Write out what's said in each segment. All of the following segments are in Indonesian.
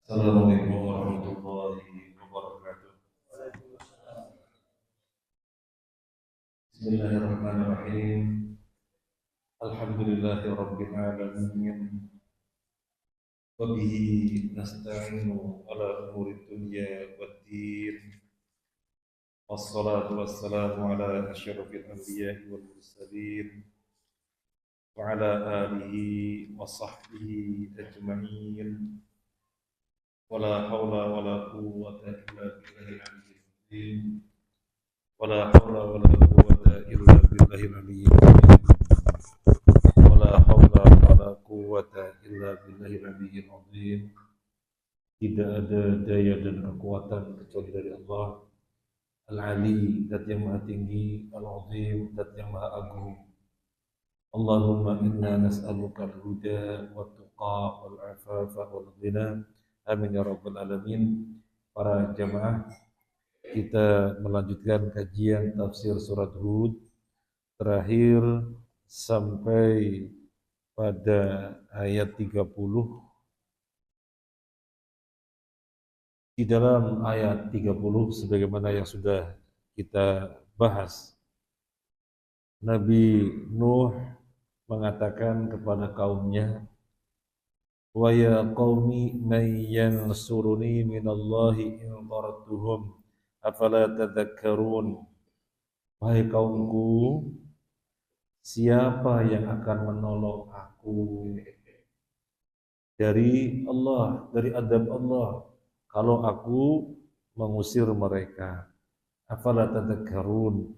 Assalamualaikum warahmatullahi wabarakatuh. Bismillahirrahmanirrahim. Alhamdulillahi rabbil alamin. Wa bihi nasta'inu ala umuri dunya waddin. Wassalatu wassalamu ala asyrafil anbiya'i wal mursalin wa ala alihi wa sahbihi ajma'in. Wala hawla wala quwwata illa billahil aliyyil azim. Wala hawla wala quwwata illa billahil aliyyil azim. Wala haula wala quwwata illa billahil aliyyil azim. Tidak ada daya dan kekuatan kecuali dari Allah Al-Ali, zat yang maha tinggi, Al-Azim, zat yang maha agung. Allahumma inna nas'aluka al-huda wa tuqa wal afafa wal ghina. Amin ya rabbal alamin. Para jamaah, kita melanjutkan kajian tafsir surat Hud terakhir sampai pada ayat 30. Di dalam ayat 30 sebagaimana yang sudah kita bahas, Nabi Nuh mengatakan kepada kaumnya, wa ya qaumi man yansuruni minallahi in taradtuhum afala tadhakkarun. Wahai kaumku, siapa yang akan menolong aku dari Allah, dari adab Allah, kalau aku mengusir mereka? Afala tadhakkarun,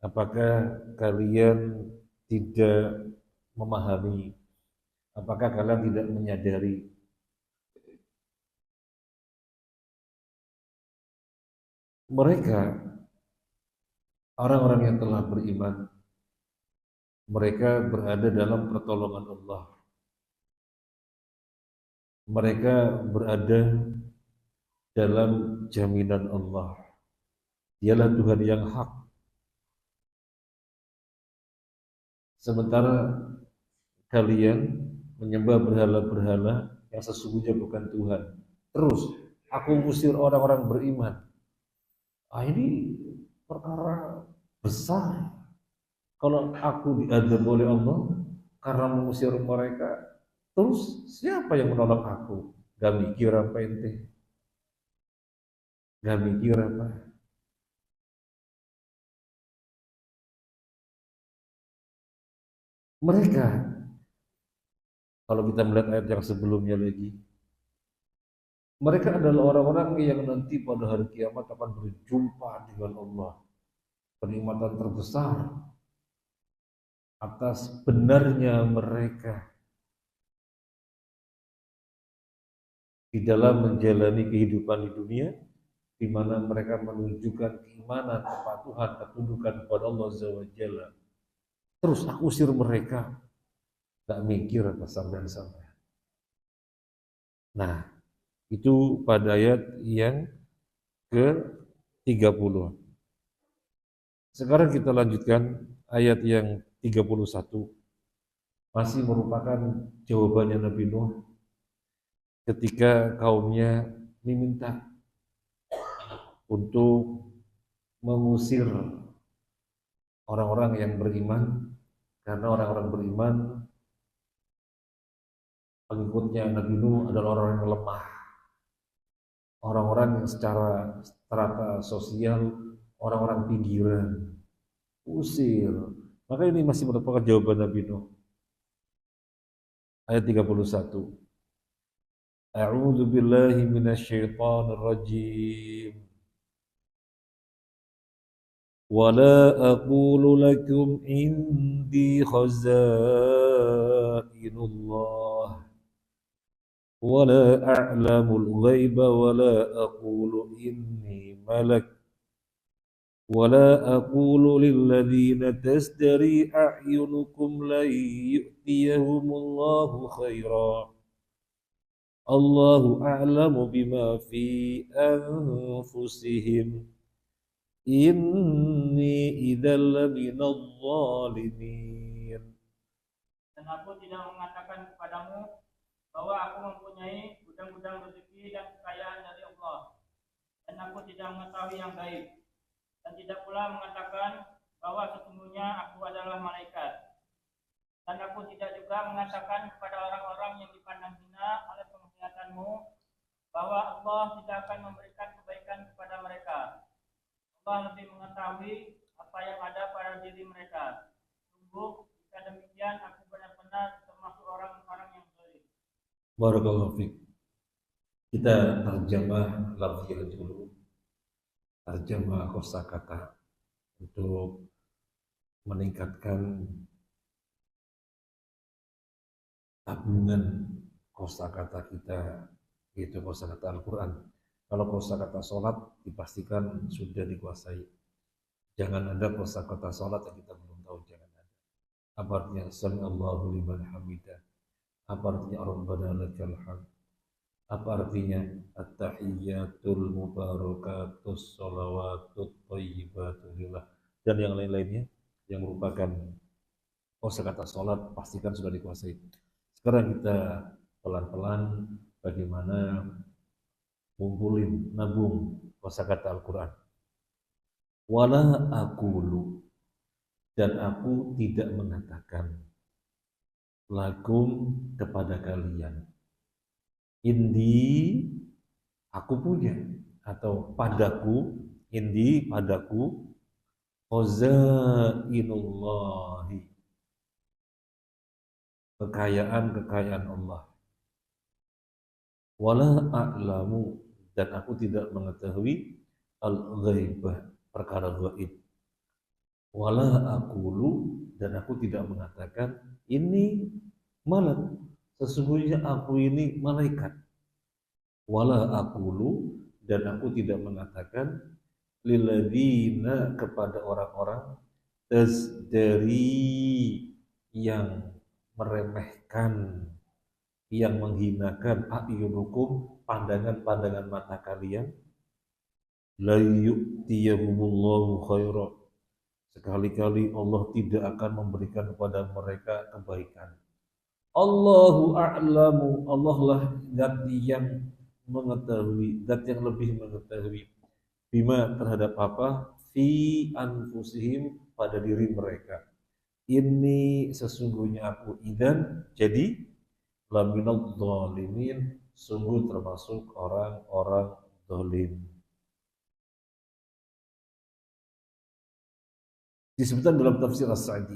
apakah kalian tidak memahami? Apakah kalian tidak menyadari? Mereka, orang-orang yang telah beriman, mereka berada dalam pertolongan Allah. Mereka berada dalam jaminan Allah. Dialah Tuhan yang hak. Sementara kalian menyembah berhala-berhala yang sesungguhnya bukan Tuhan. Terus, aku usir orang-orang beriman. Ini perkara besar. Kalau aku diadab oleh Allah karena mengusir mereka, terus siapa yang menolong aku? Gak mikir apa ente? Gak mikir apa? Mereka, kalau kita melihat ayat yang sebelumnya lagi, mereka adalah orang-orang yang nanti pada hari kiamat akan berjumpa dengan Allah. Penikmatan terbesar atas benarnya mereka di dalam menjalani kehidupan di dunia, di mana mereka menunjukkan keimanan, kepatuhan, ketundukan kepada Allah Azza wa Jalla. Terus aku usir mereka, gak mikir apa sampai. Nah, itu pada ayat yang ke-30. Sekarang kita lanjutkan ayat yang 31. Masih merupakan jawabannya Nabi Nuh ketika kaumnya diminta untuk mengusir orang-orang yang beriman, karena orang-orang beriman pengikutnya Nabi Nuh adalah orang yang lemah, orang-orang yang secara strata sosial orang-orang pinggiran. Usir. Maka ini masih merupakan jawaban Nabi Nuh. Ayat 31. A'udzu billahi minasyaitonir rajim. Wala aqulu lakum indi khazainullah wala a'lamul ghaiba wala aqulu inni malak ولا أقول للذين تزدري أعينكم لن يؤتيهم الله خيرا الله أعلم بما في أنفسهم إني إذا لمن الظالمين. Dan aku tidak mengatakan kepadamu bahwa aku mempunyai gudang-gudang rezeki dan kekayaan dari Allah, dan aku tidak mengetahui yang gaib, dan tidak pula mengatakan bahwa sesungguhnya aku adalah malaikat. Dan aku tidak juga mengatakan kepada orang-orang yang dipandang hina oleh penglihatanmu bahwa Allah tidak akan memberikan kebaikan kepada mereka. Allah lebih mengetahui apa yang ada pada diri mereka. Sungguh, jika demikian aku benar-benar termasuk orang-orang yang zalim. Barakallahu fiik. Kita terjemah lafziah dulu, terjemah kosakata untuk meningkatkan tabungan kosakata kita, yaitu kosakata Al-Quran. Kalau kosakata sholat dipastikan sudah dikuasai. Jangan ada kosakata sholat yang kita belum tahu, jangan ada. Apa artinya sami Allahu liman hamidah? Apa artinya Rabbana lakal hamd? Apa artinya at-tahiyyatul mubarakatus sholawatut thayyibatul lillah, dan yang lain-lainnya yang merupakan kosakata sholat pastikan sudah dikuasai. Sekarang kita pelan-pelan bagaimana ngumpulin, nabung kosakata Al-Quran. Wala aqulu, dan aku tidak mengatakan, lakum, kepada kalian, indi, aku punya, atau padaku, indi, padaku, khazainullahi, kekayaan-kekayaan Allah. Wala a'lamu, dan aku tidak mengetahui al-ghaibah, perkara gaib. Wala aqulu, dan aku tidak mengatakan ini malak, sesungguhnya aku ini malaikat. Wala aqulu, dan aku tidak mengatakan lilladzina, kepada orang-orang tazdari, yang meremehkan, yang menghinakan, a'yunukum, pandangan-pandangan mata kalian, la yu'tiyahumullahu khaira, sekali-kali Allah tidak akan memberikan kepada mereka kebaikan. Allahu a'lamu, Allah lah zat yang mengetahui, zat yang lebih mengetahui, bima, terhadap apa, fi anfusihim, pada diri mereka. Ini sesungguhnya aku idan, jadi laminal zalimin, sungguh termasuk orang-orang zalim. Disebutkan dalam tafsir As-Sa'di,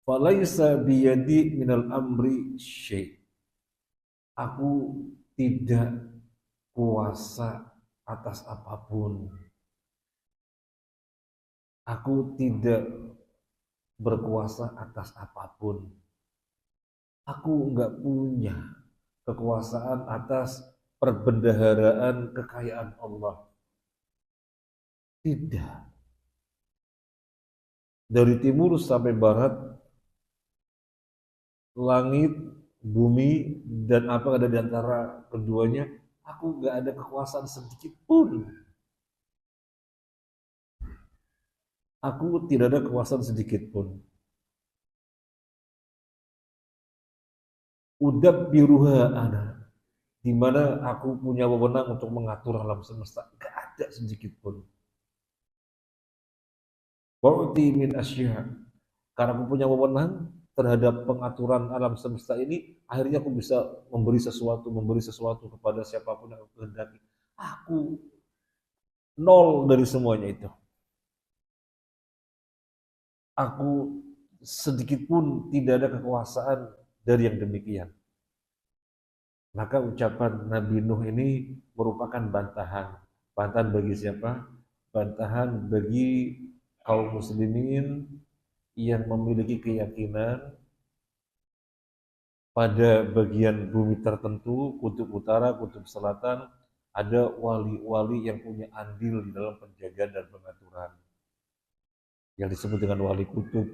falaisa biyadi minal amri syai', aku tidak kuasa atas apapun, aku tidak berkuasa atas apapun, aku enggak punya kekuasaan atas perbendaharaan kekayaan Allah. Tidak. Dari timur sampai barat, langit, bumi, dan apa ada di antara keduanya, aku enggak ada kekuasaan sedikit pun. Aku tidak ada kekuasaan sedikit pun. Udabbiruha ana, di mana aku punya wewenang untuk mengatur alam semesta, enggak ada sedikit pun. Wa'uti min asya, karena aku punya wewenang terhadap pengaturan alam semesta ini, akhirnya aku bisa memberi sesuatu kepada siapapun yang aku kehendaki. Aku nol dari semuanya itu. Aku sedikit pun tidak ada kekuasaan dari yang demikian. Maka ucapan Nabi Nuh ini merupakan bantahan. Bantahan bagi siapa? Bantahan bagi kaum muslimin yang memiliki keyakinan pada bagian bumi tertentu, kutub utara, kutub selatan, ada wali-wali yang punya andil di dalam penjagaan dan pengaturan, yang disebut dengan wali kutub,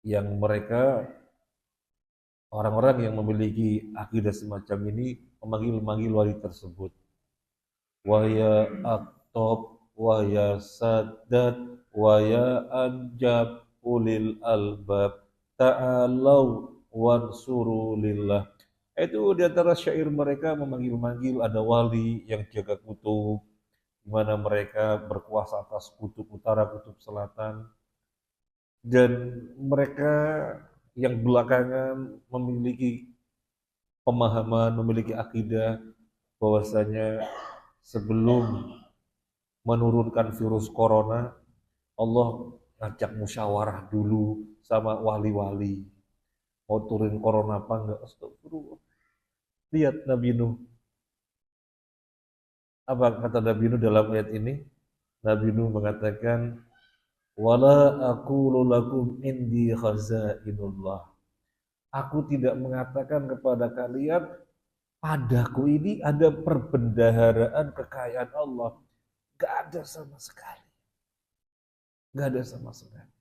yang mereka orang-orang yang memiliki akidah semacam ini memanggil wali tersebut, waya aktob, waya sadat, waya anjab ulil albab, ta'alau wansuru lillah. Itu di antara syair mereka memanggil-manggil ada wali yang jaga kutub, di mana mereka berkuasa atas kutub utara, kutub selatan, dan mereka yang belakangan memiliki pemahaman, memiliki akidah bahwasanya sebelum menurunkan virus corona, Allah ngajak musyawarah dulu sama wali-wali. Mau turun corona apa enggak? Astagfirullah. Lihat Nabi Nuh. Apa kata Nabi Nuh dalam ayat ini? Nabi Nuh mengatakan, "Wala aqulu lakum indi khazainullah." Aku tidak mengatakan kepada kalian, padaku ini ada perbendaharaan kekayaan Allah. Gak ada sama sekali. Gak ada sama sekali.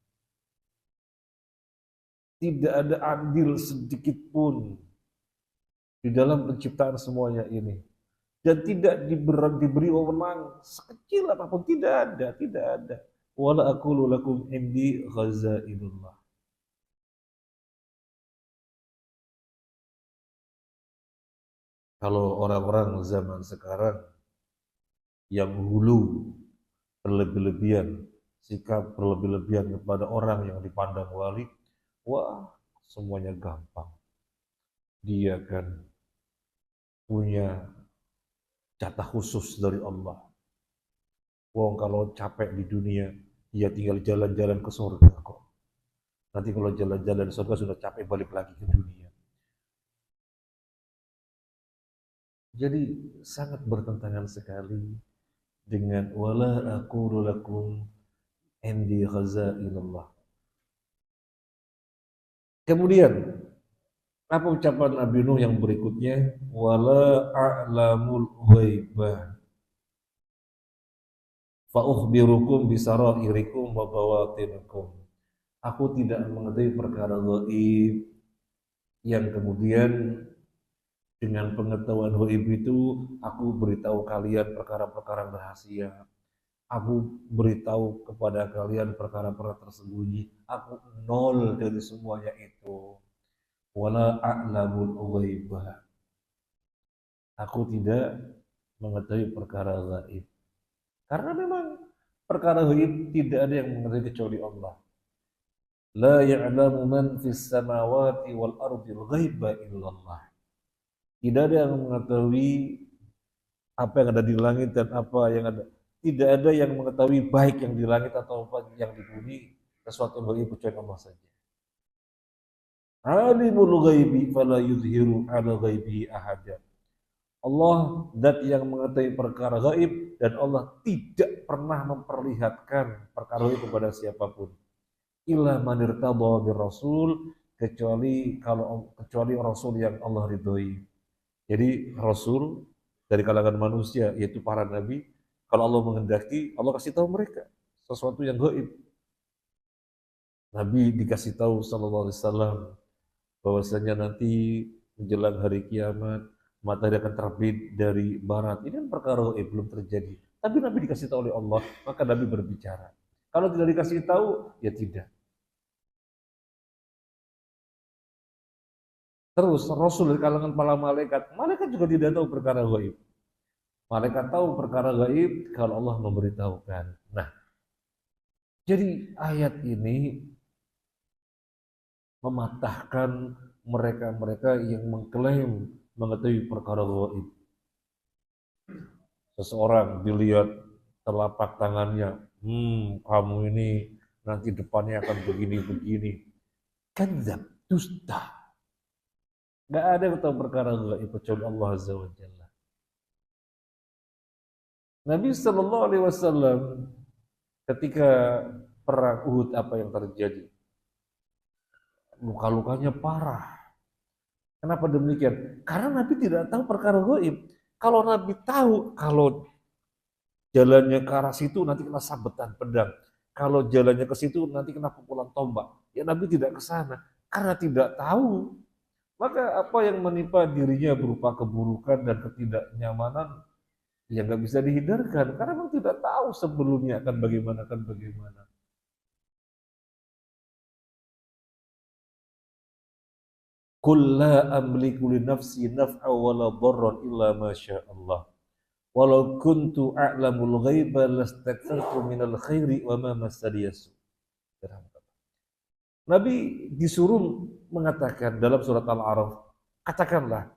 Tidak ada andil sedikit pun di dalam penciptaan semuanya ini. Dan tidak diberi wewenang sekecil apapun, tidak ada. Wala aqulu lakum indi khazainullah. Kalau orang-orang zaman sekarang yang hulu berlebih-lebihan, sikap berlebih-lebihan kepada orang yang dipandang wali, wah semuanya gampang. Dia kan punya jatah khusus dari Allah. Wong kalau capek di dunia, dia tinggal jalan-jalan ke surga kok. Nanti kalau jalan-jalan ke surga sudah capek balik lagi ke dunia. Jadi sangat bertentangan sekali dengan wala aqulu lakum indi khazainullah. Kemudian apa ucapan Nabi Nuh yang berikutnya? Wala a'lamul ghaibah fa ukhbirukum bisarairikum wa bawatinikum. Aku tidak mengetahui perkara gaib yang kemudian dengan pengetahuan gaib itu aku beritahu kalian perkara-perkara rahasia. Aku beritahu kepada kalian perkara-perkara tersembunyi. Aku nol dari semuanya itu. Wala a'lamul ghaibah. Aku tidak mengetahui perkara gaib. Karena memang perkara gaib tidak ada yang mengetahui kecuali Allah. La ya'lamu man fis samawati wal ardil ghaiba illallah. Tidak ada yang mengetahui apa yang ada di langit dan apa yang ada. Tidak ada yang mengetahui baik yang di langit atau apa yang di bumi, sesuatu yang gaib kecuali Allah saja. Alimul ghaibi fala yuzhiru ala ghaibihi ahada. Allah zat yang mengetahui perkara gaib dan Allah tidak pernah memperlihatkan perkara gaib kepada siapapun. Illa man irtadha bir rasul, kecuali rasul yang Allah ridhoi. Jadi rasul dari kalangan manusia yaitu para nabi, kalau Allah menghendaki, Allah kasih tahu mereka sesuatu yang gaib. Nabi dikasih tahu sallallahu alaihi wasallam bahwasanya nanti menjelang hari kiamat matahari akan terbit dari barat. Ini kan perkara gaib belum terjadi. Tapi Nabi dikasih tahu oleh Allah, maka Nabi berbicara. Kalau tidak dikasih tahu, ya tidak. Terus Rasul dari kalangan para malaikat, malaikat juga tidak tahu perkara gaib. Malaikat tahu perkara gaib kalau Allah memberitahukan. Nah, jadi ayat ini mematahkan mereka-mereka yang mengklaim mengetahui perkara gaib. Seseorang dilihat telapak tangannya, kamu ini nanti depannya akan begini-begini. Kadzab, dusta. Gak ada yang tahu perkara gaib kecuali Allah Azza wa Jalla. Nabi Sallallahu Alaihi Wasallam ketika perang Uhud apa yang terjadi? Luka-lukanya parah. Kenapa demikian? Karena Nabi tidak tahu perkara gaib. Kalau Nabi tahu kalau jalannya ke arah situ nanti kena sabetan pedang. Kalau jalannya ke situ nanti kena pukulan tombak. Ya Nabi tidak ke sana karena tidak tahu. Maka apa yang menimpa dirinya berupa keburukan dan ketidaknyamanan ya nggak bisa dihindarkan karena memang tidak tahu sebelumnya akan bagaimana. Qul la amliku li nafsi naf'a wala dharran illa ma syaa Allah. Walau kuntu a'lamul ghaiba lastakthartu minal khairi wa ma massaniya su. Nabi disuruh mengatakan dalam surat Al-A'raf, katakanlah,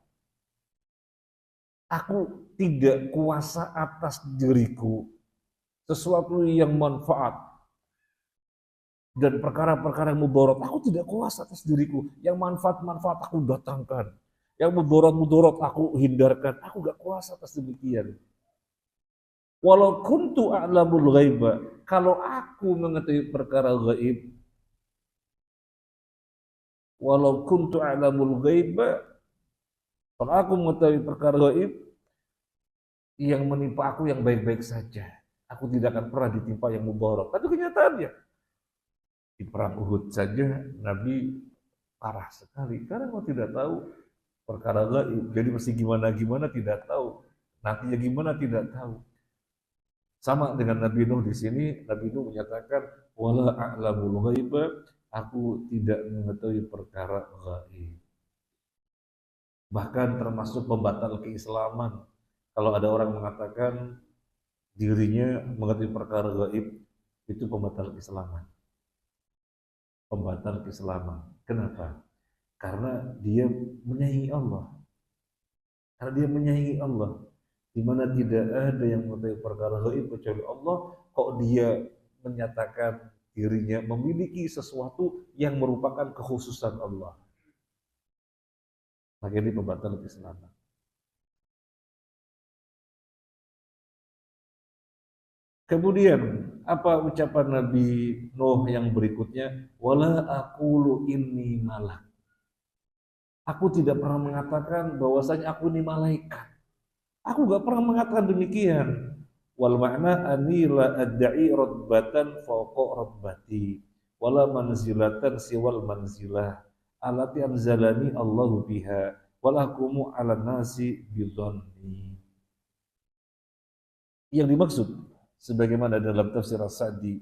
aku tidak kuasa atas diriku sesuatu yang manfaat dan perkara-perkara yang mudarat. Aku tidak kuasa atas diriku. Yang manfaat-manfaat aku datangkan, yang mudarat-mudarat aku hindarkan. Aku gak kuasa atas demikian. Walau kuntu a'lamul ghaiba, kalau aku mengetahui perkara gaib, walau kuntu a'lamul ghaiba, kalau aku mengetahui perkara gaib yang menimpa aku yang baik-baik saja, aku tidak akan pernah ditimpa yang mudarat. Tapi kenyataannya di perang Uhud saja Nabi parah sekali karena mau tidak tahu perkara gaib. Jadi mesti gimana tidak tahu, nantinya gimana tidak tahu. Sama dengan Nabi Nuh di sini, Nabi Nuh menyatakan wala a'lamul ghaiba, aku tidak mengetahui perkara gaib. Bahkan termasuk pembatal keislaman. Kalau ada orang mengatakan dirinya mengetahui perkara gaib, itu pembatal keislaman. Pembatal keislaman. Kenapa? Karena dia menyayangi Allah. Karena dia menyayangi Allah. Di mana tidak ada yang mengetahui perkara gaib kecuali Allah, kok dia menyatakan dirinya memiliki sesuatu yang merupakan kekhususan Allah. Maka ini pembatal keislaman. Kemudian apa ucapan Nabi Nuh yang berikutnya? Wala aqulu inni malak. Aku tidak pernah mengatakan bahwasanya aku ini malaikat. Aku gak pernah mengatakan demikian. Wal makna anni la adda'i radbatan fawqa radbati wala manzilatan siwal manzilah allati anzalani Allahu biha wal akumu 'alan nasi bidhanni. Yang dimaksud sebagaimana dalam tafsir As-Sa'di,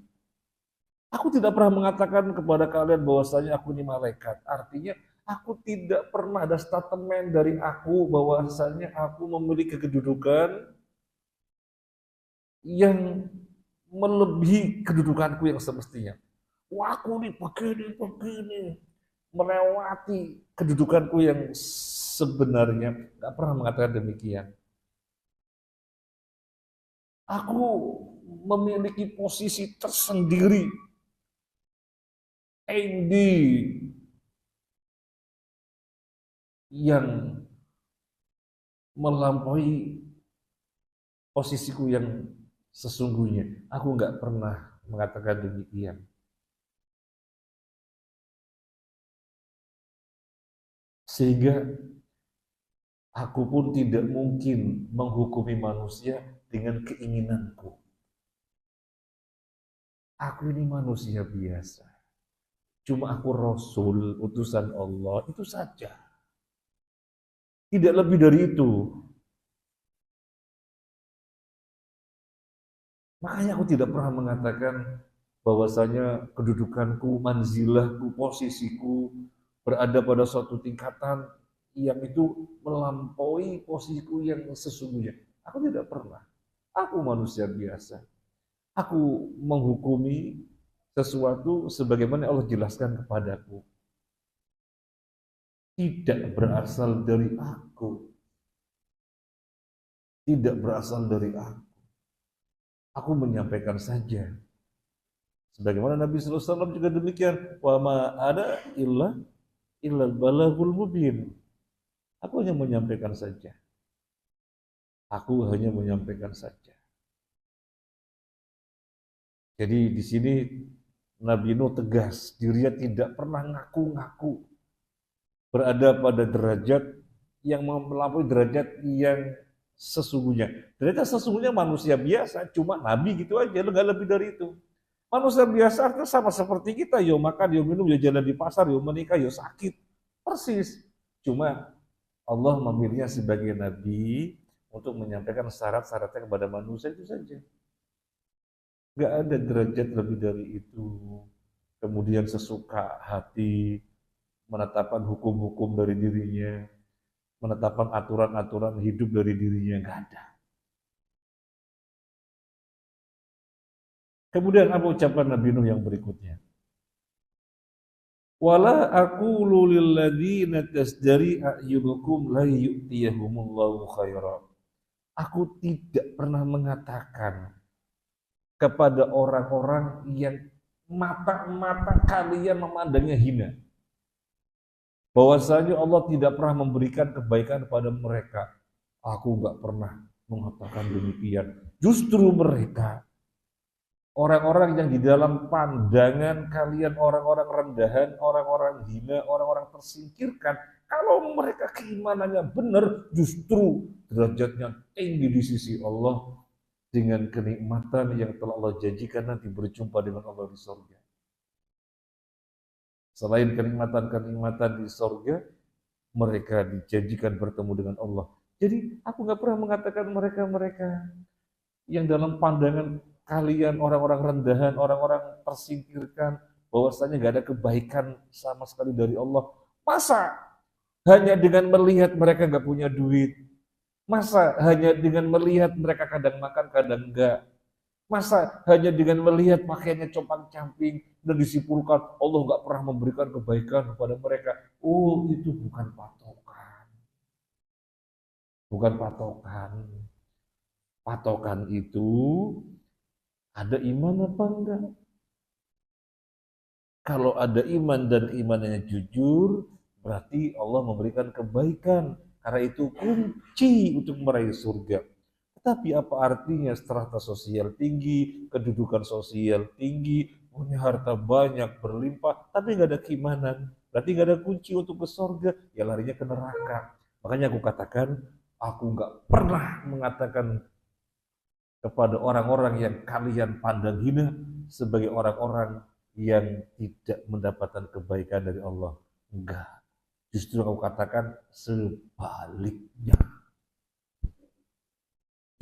aku tidak pernah mengatakan kepada kalian bahwasanya aku ini malaikat. Artinya aku tidak pernah ada statement dari aku bahwasanya aku memiliki kedudukan yang melebihi kedudukanku yang semestinya. Wah, aku ini begini, melewati kedudukanku yang sebenarnya. Tidak pernah mengatakan demikian. Aku memiliki posisi tersendiri, indi, yang melampaui posisiku yang sesungguhnya. Aku nggak pernah mengatakan demikian. Sehingga aku pun tidak mungkin menghukumi manusia dengan keinginanku. Aku ini manusia biasa. Cuma aku Rasul, utusan Allah, itu saja. Tidak lebih dari itu. Makanya aku tidak pernah mengatakan bahwasanya kedudukanku, manzilahku, posisiku berada pada suatu tingkatan yang itu melampaui posisiku yang sesungguhnya. Aku tidak pernah. Aku manusia biasa. Aku menghukumi sesuatu sebagaimana Allah jelaskan kepadaku. Tidak berasal dari aku. Tidak berasal dari aku. Aku menyampaikan saja. Sebagaimana Nabi SAW juga demikian. Wa ma ada illal balaghul mubin. Aku hanya menyampaikan saja. Aku hanya menyampaikan saja. Jadi di sini Nabi Nuh tegas, dirinya tidak pernah ngaku-ngaku berada pada derajat yang melampaui derajat yang sesungguhnya. Derajat sesungguhnya manusia biasa, cuma Nabi gitu aja, nggak lebih dari itu. Manusia biasa itu sama seperti kita, yo makan, yo minum, yo jalan di pasar, yo menikah, yo sakit. Persis. Cuma Allah memilihnya sebagai Nabi untuk menyampaikan syarat-syaratnya kepada manusia itu saja. Gak ada derajat lebih dari itu. Kemudian sesuka hati, menetapkan hukum-hukum dari dirinya, menetapkan aturan-aturan hidup dari dirinya, nggak ada. Kemudian apa ucapan Nabi Nuh yang berikutnya? Wala aqulu lil ladzina tasdari a'yunukum la yu'tiyahumullahu khaira. Aku tidak pernah mengatakan kepada orang-orang yang mata-mata kalian memandangnya hina, bahwasanya Allah tidak pernah memberikan kebaikan kepada mereka. Aku nggak pernah mengatakan demikian. Justru mereka orang-orang yang di dalam pandangan kalian orang-orang rendahan, orang-orang hina, orang-orang tersingkirkan. Kalau mereka keimanannya benar, justru derajatnya tinggi di sisi Allah dengan kenikmatan yang telah Allah janjikan nanti berjumpa dengan Allah di surga. Selain kenikmatan-kenikmatan di surga, mereka dijanjikan bertemu dengan Allah. Jadi aku nggak pernah mengatakan mereka-mereka yang dalam pandangan kalian orang-orang rendahan, orang-orang tersingkirkan, bahwasanya nggak ada kebaikan sama sekali dari Allah. Masa hanya dengan melihat mereka nggak punya duit? Masa hanya dengan melihat mereka kadang makan, kadang enggak? Masa hanya dengan melihat pakaiannya compang-camping dan disimpulkan Allah nggak pernah memberikan kebaikan kepada mereka? Oh, itu bukan patokan. Bukan patokan. Patokan itu ada iman apa enggak? Kalau ada iman dan imannya jujur, berarti Allah memberikan kebaikan. Karena itu kunci untuk meraih surga. Tetapi apa artinya strata sosial tinggi, kedudukan sosial tinggi, punya harta banyak, berlimpah, tapi nggak ada keimanan. Berarti nggak ada kunci untuk ke surga, ya larinya ke neraka. Makanya aku katakan, aku nggak pernah mengatakan kepada orang-orang yang kalian pandang hina sebagai orang-orang yang tidak mendapatkan kebaikan dari Allah. Enggak. Justru aku katakan sebaliknya.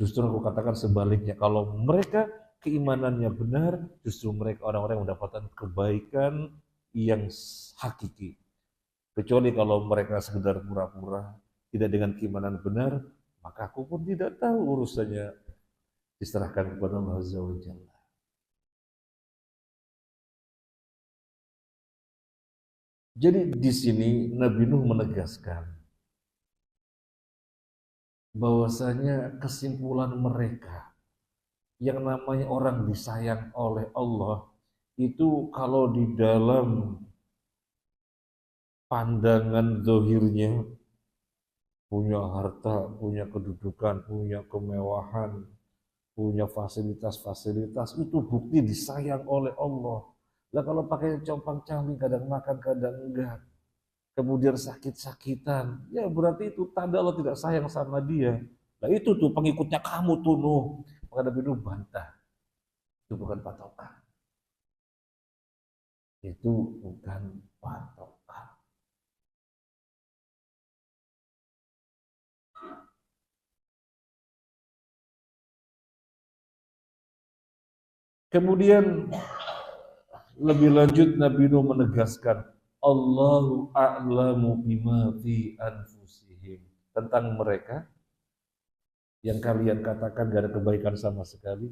Justru aku katakan sebaliknya. Kalau mereka keimanannya benar, justru mereka orang-orang yang mendapatkan kebaikan yang hakiki. Kecuali kalau mereka sekedar pura-pura, tidak dengan keimanan benar, maka aku pun tidak tahu urusannya, diserahkan kepada Allah Azza wa Jalla. Jadi di sini Nabi Nuh menegaskan bahwasanya kesimpulan mereka yang namanya orang disayang oleh Allah itu kalau di dalam pandangan zahirnya punya harta, punya kedudukan, punya kemewahan, punya fasilitas-fasilitas, itu bukti disayang oleh Allah. Lah kalau pakai compang-camping, kadang makan, kadang enggak, kemudian sakit-sakitan, ya berarti itu tanda Allah tidak sayang sama dia. Nah itu tuh pengikutnya kamu tuh Nuh. Maka Nabi Nuh bantah, itu bukan patokan. Itu bukan patokan. Kemudian lebih lanjut Nabi Nuh menegaskan, Allahu a'lamu bima fi anfusihim, tentang mereka yang kalian katakan gak ada kebaikan sama sekali,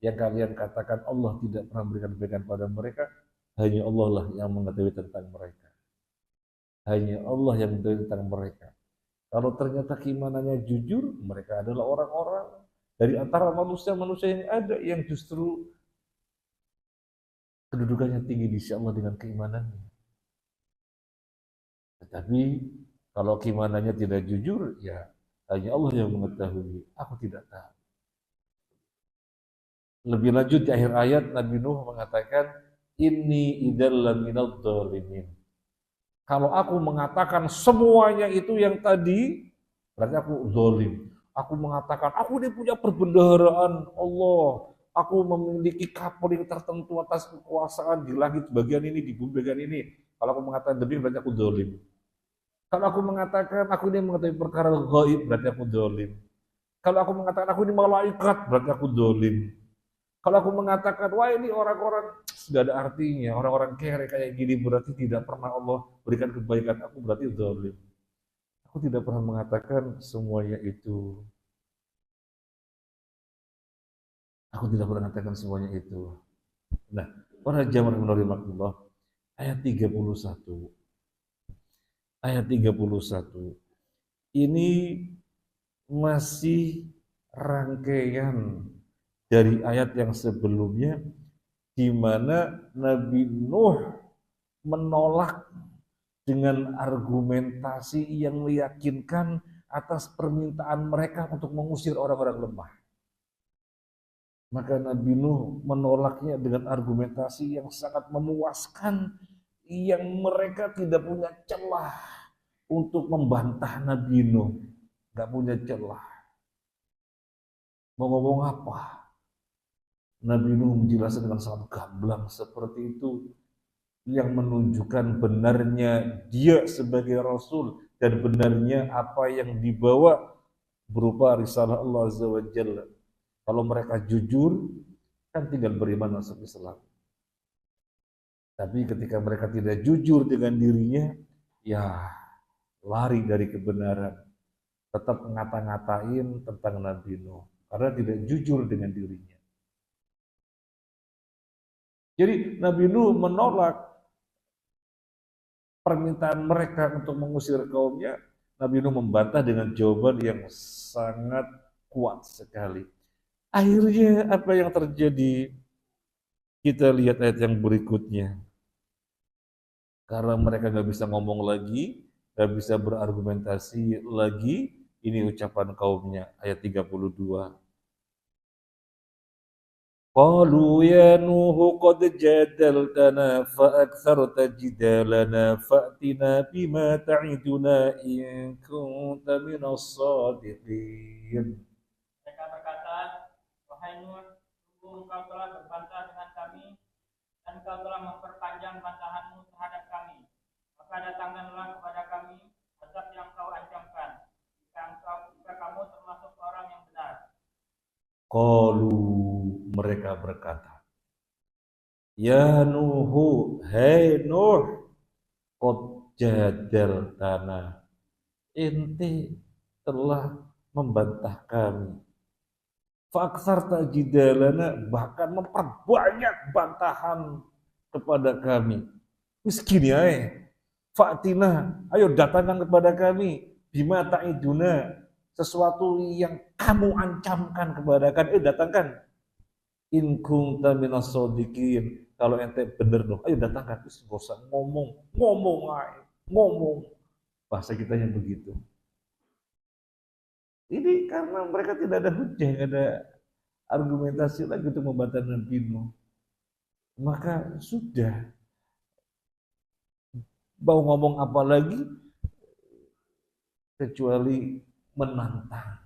yang kalian katakan Allah tidak pernah memberikan kebaikan pada mereka, hanya Allah lah yang mengetahui tentang mereka. Hanya Allah yang mengetahui tentang mereka. Kalau ternyata keimanannya jujur, mereka adalah orang-orang dari antara manusia-manusia yang ada yang justru kedudukannya tinggi di sisi Allah dengan keimanannya. Tetapi kalau keimanannya tidak jujur, ya hanya Allah yang mengetahui. Aku tidak tahu. Lebih lanjut di akhir ayat Nabi Nuh mengatakan, Inni idzal laminadh dhalimin. Kalau aku mengatakan semuanya itu yang tadi, berarti aku zalim. Aku mengatakan aku ini punya perbendaharaan Allah. Aku memiliki kapal yang tertentu atas kekuasaan di langit bagian ini, di bumi bagian ini. Kalau aku mengatakan demikian berarti aku zalim. Kalau aku mengatakan aku ini mengetahui perkara gaib, berarti aku zalim. Kalau aku mengatakan aku ini malaikat, berarti aku zalim. Kalau aku mengatakan, wah ini orang-orang sudah ada artinya, orang-orang kere kayak gini berarti tidak pernah Allah berikan kebaikan, aku berarti zalim. Aku tidak pernah mengatakan semuanya itu. Aku tidak pernah mengatakan semuanya itu. Nah, para jamaah rahimakumullah, ayat 31. Ayat 31. Ini masih rangkaian dari ayat yang sebelumnya di mana Nabi Nuh menolak dengan argumentasi yang meyakinkan atas permintaan mereka untuk mengusir orang-orang lemah. Maka Nabi Nuh menolaknya dengan argumentasi yang sangat memuaskan, yang mereka tidak punya celah untuk membantah Nabi Nuh. Gak punya celah. Mau ngomong apa? Nabi Nuh menjelaskan dengan sangat gamblang seperti itu, yang menunjukkan benarnya dia sebagai Rasul dan benarnya apa yang dibawa berupa risalah Allah Azza wa Jalla. Kalau mereka jujur, kan tinggal beriman masuk Islam. Tapi ketika mereka tidak jujur dengan dirinya, ya lari dari kebenaran. Tetap ngata-ngatain tentang Nabi Nuh. Karena tidak jujur dengan dirinya. Jadi Nabi Nuh menolak permintaan mereka untuk mengusir kaumnya. Nabi Nuh membantah dengan jawaban yang sangat kuat sekali. Akhirnya apa yang terjadi? Kita lihat ayat yang berikutnya. Karena mereka gak bisa ngomong lagi, gak bisa berargumentasi lagi, ini ucapan kaumnya, ayat 32. Qalu ya Nuhu qad jadaltana fa'aktsarta jidalana fa'tina bima ta'iduna in kunta minas shadiqin. Mereka berkata, wahai Nuh, sungguh engkau telah berbantah dengan kami dan engkau telah memperpanjang bantahanmu terhadap kami. Maka datangkanlah kepada kami azab yang kau ancamkan, jika kamu termasuk orang yang benar. Qalu, mereka berkata, ya Nuhu, hai Nuh, qad jadaltana, ente telah membantah kami. Fa'aktsarta jidalana, bahkan memperbanyak bantahan kepada kami. Miskin ya, fa'tina, ayo datangkan kepada kami bima ta'iduna, sesuatu yang kamu ancamkan kepada kami, datangkan. In kunta minas shadiqin, kalau ente bener dong, ayo datangkan. Terus gak usah ngomong. Bahasa kita yang begitu. Ini karena mereka tidak ada hujah, tidak ada argumentasi lagi untuk membantah Nabi Nuh. Maka sudah, mau ngomong apa lagi kecuali menantang.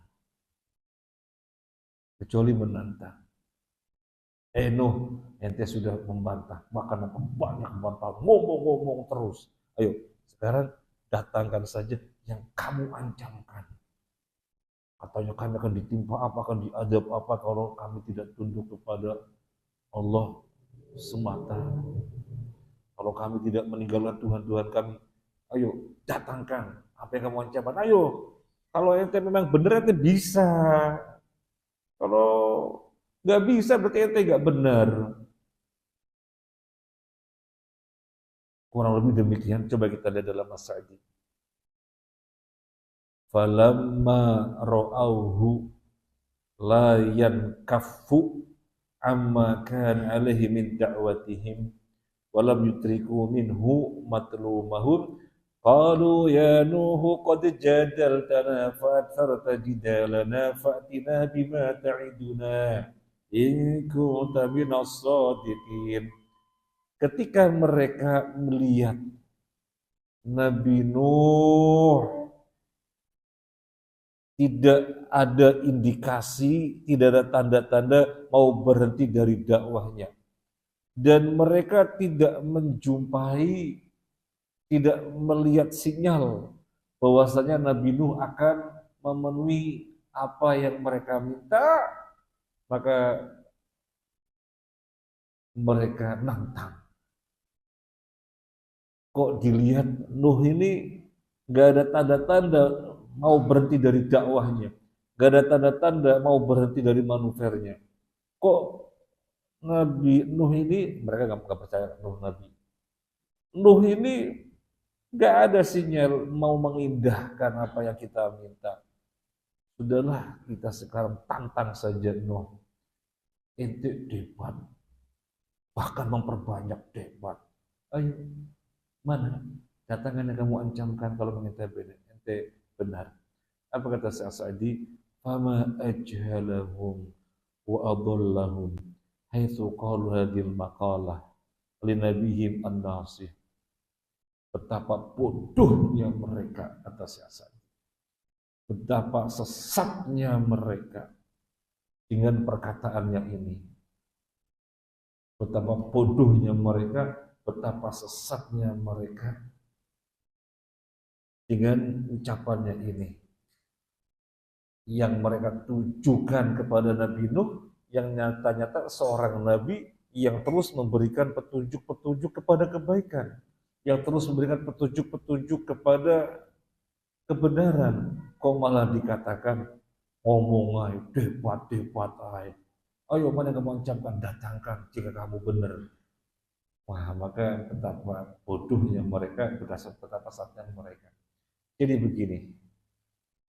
Nuh, ente sudah membantah, maka banyak membantah, ngomong terus. Ayo, sekarang datangkan saja yang kamu ancamkan. Katanya kami akan ditimpa apa, akan diadab apa kalau kami tidak tunduk kepada Allah semata. Kalau kami tidak meninggalkan Tuhan kami, ayo datangkan apa yang kamu ancamkan. Ayo, kalau ente memang benar ente bisa. Kalau nggak bisa berarti ente nggak benar. Kurang lebih demikian. Coba kita lihat dalam As-Sa'di. Falamma ra'auhu la yankaffu amma kan alaihi min da'watihim walam yutriku minhu matlumahum qalu ya Nuhu qad jadaltana fa'aktharta jidalana fa'tina bima ta'iduna in kunta minas shadiqin. Ketika mereka melihat Nabi Nuh tidak ada indikasi, tidak ada tanda-tanda mau berhenti dari dakwahnya. Dan mereka tidak menjumpai, tidak melihat sinyal bahwasanya Nabi Nuh akan memenuhi apa yang mereka minta. Maka mereka nantang. Kok dilihat Nuh ini nggak ada tanda-tanda mau berhenti dari dakwahnya, nggak ada tanda-tanda mau berhenti dari manuvernya. Kok Nabi Nuh ini, mereka nggak percaya Nuh Nabi. Nuh ini nggak ada sinyal mau mengindahkan apa yang kita minta. Sudahlah, kita sekarang tantang saja Nuh. Ente debat, bahkan memperbanyak debat. Ayo, mana datangan yang kamu ancamkan kalau mengintai ente benar? Apa kata Sa'di? Fama ajhalahum wa adallahum haitsu qalu hadhil maqalah li nabihim an-nasih. Betapa bodohnya mereka, kata Sa'di. Betapa sesatnya mereka dengan perkataannya ini. Betapa bodohnya mereka, betapa sesatnya mereka dengan ucapannya ini. Yang mereka tujukan kepada Nabi Nuh, yang nyata-nyata seorang Nabi yang terus memberikan petunjuk-petunjuk kepada kebaikan, yang terus memberikan petunjuk-petunjuk kepada kebenaran. Kok malah dikatakan ngomong aja, debat aja. Ayo, mana yang kamu ucapkan, datangkan jika kamu benar. Wah, maka betapa bodohnya mereka, betapa sesatnya mereka. Jadi begini,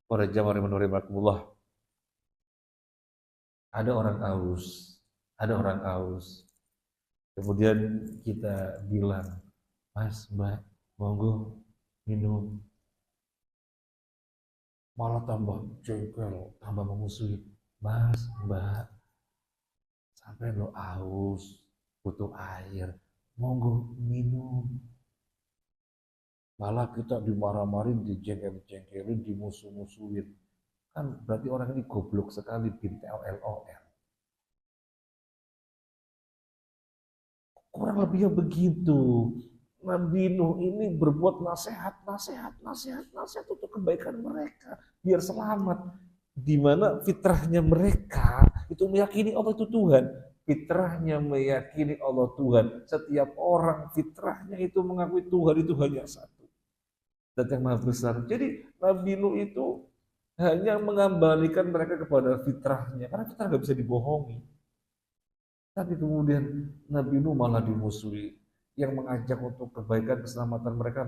para jamaah rahimakumullah, ada orang aus. Kemudian kita bilang, Mas, Mbak, monggo minum. Malah tambah jengkel, tambah memusuhi. Mas, Mbak, sampai lo aus, butuh air, monggo minum. Malah kita dimarah-marahin, dijengkel-jengkelin, dimusuh-musuhin. Kan berarti orang ini goblok sekali, bintel LOL. Kurang lebihnya begitu. Nabi Nuh ini berbuat nasihat untuk kebaikan mereka, biar selamat. Di mana fitrahnya mereka itu meyakini Allah itu Tuhan. Fitrahnya meyakini Allah Tuhan. Setiap orang fitrahnya itu mengakui Tuhan itu hanya satu, dan yang maha besar. Jadi Nabi Nuh itu hanya mengembalikan mereka kepada fitrahnya, karena fitrah nggak bisa dibohongi. Tapi kemudian Nabi Nuh malah dimusuhi. Yang mengajak untuk kebaikan keselamatan mereka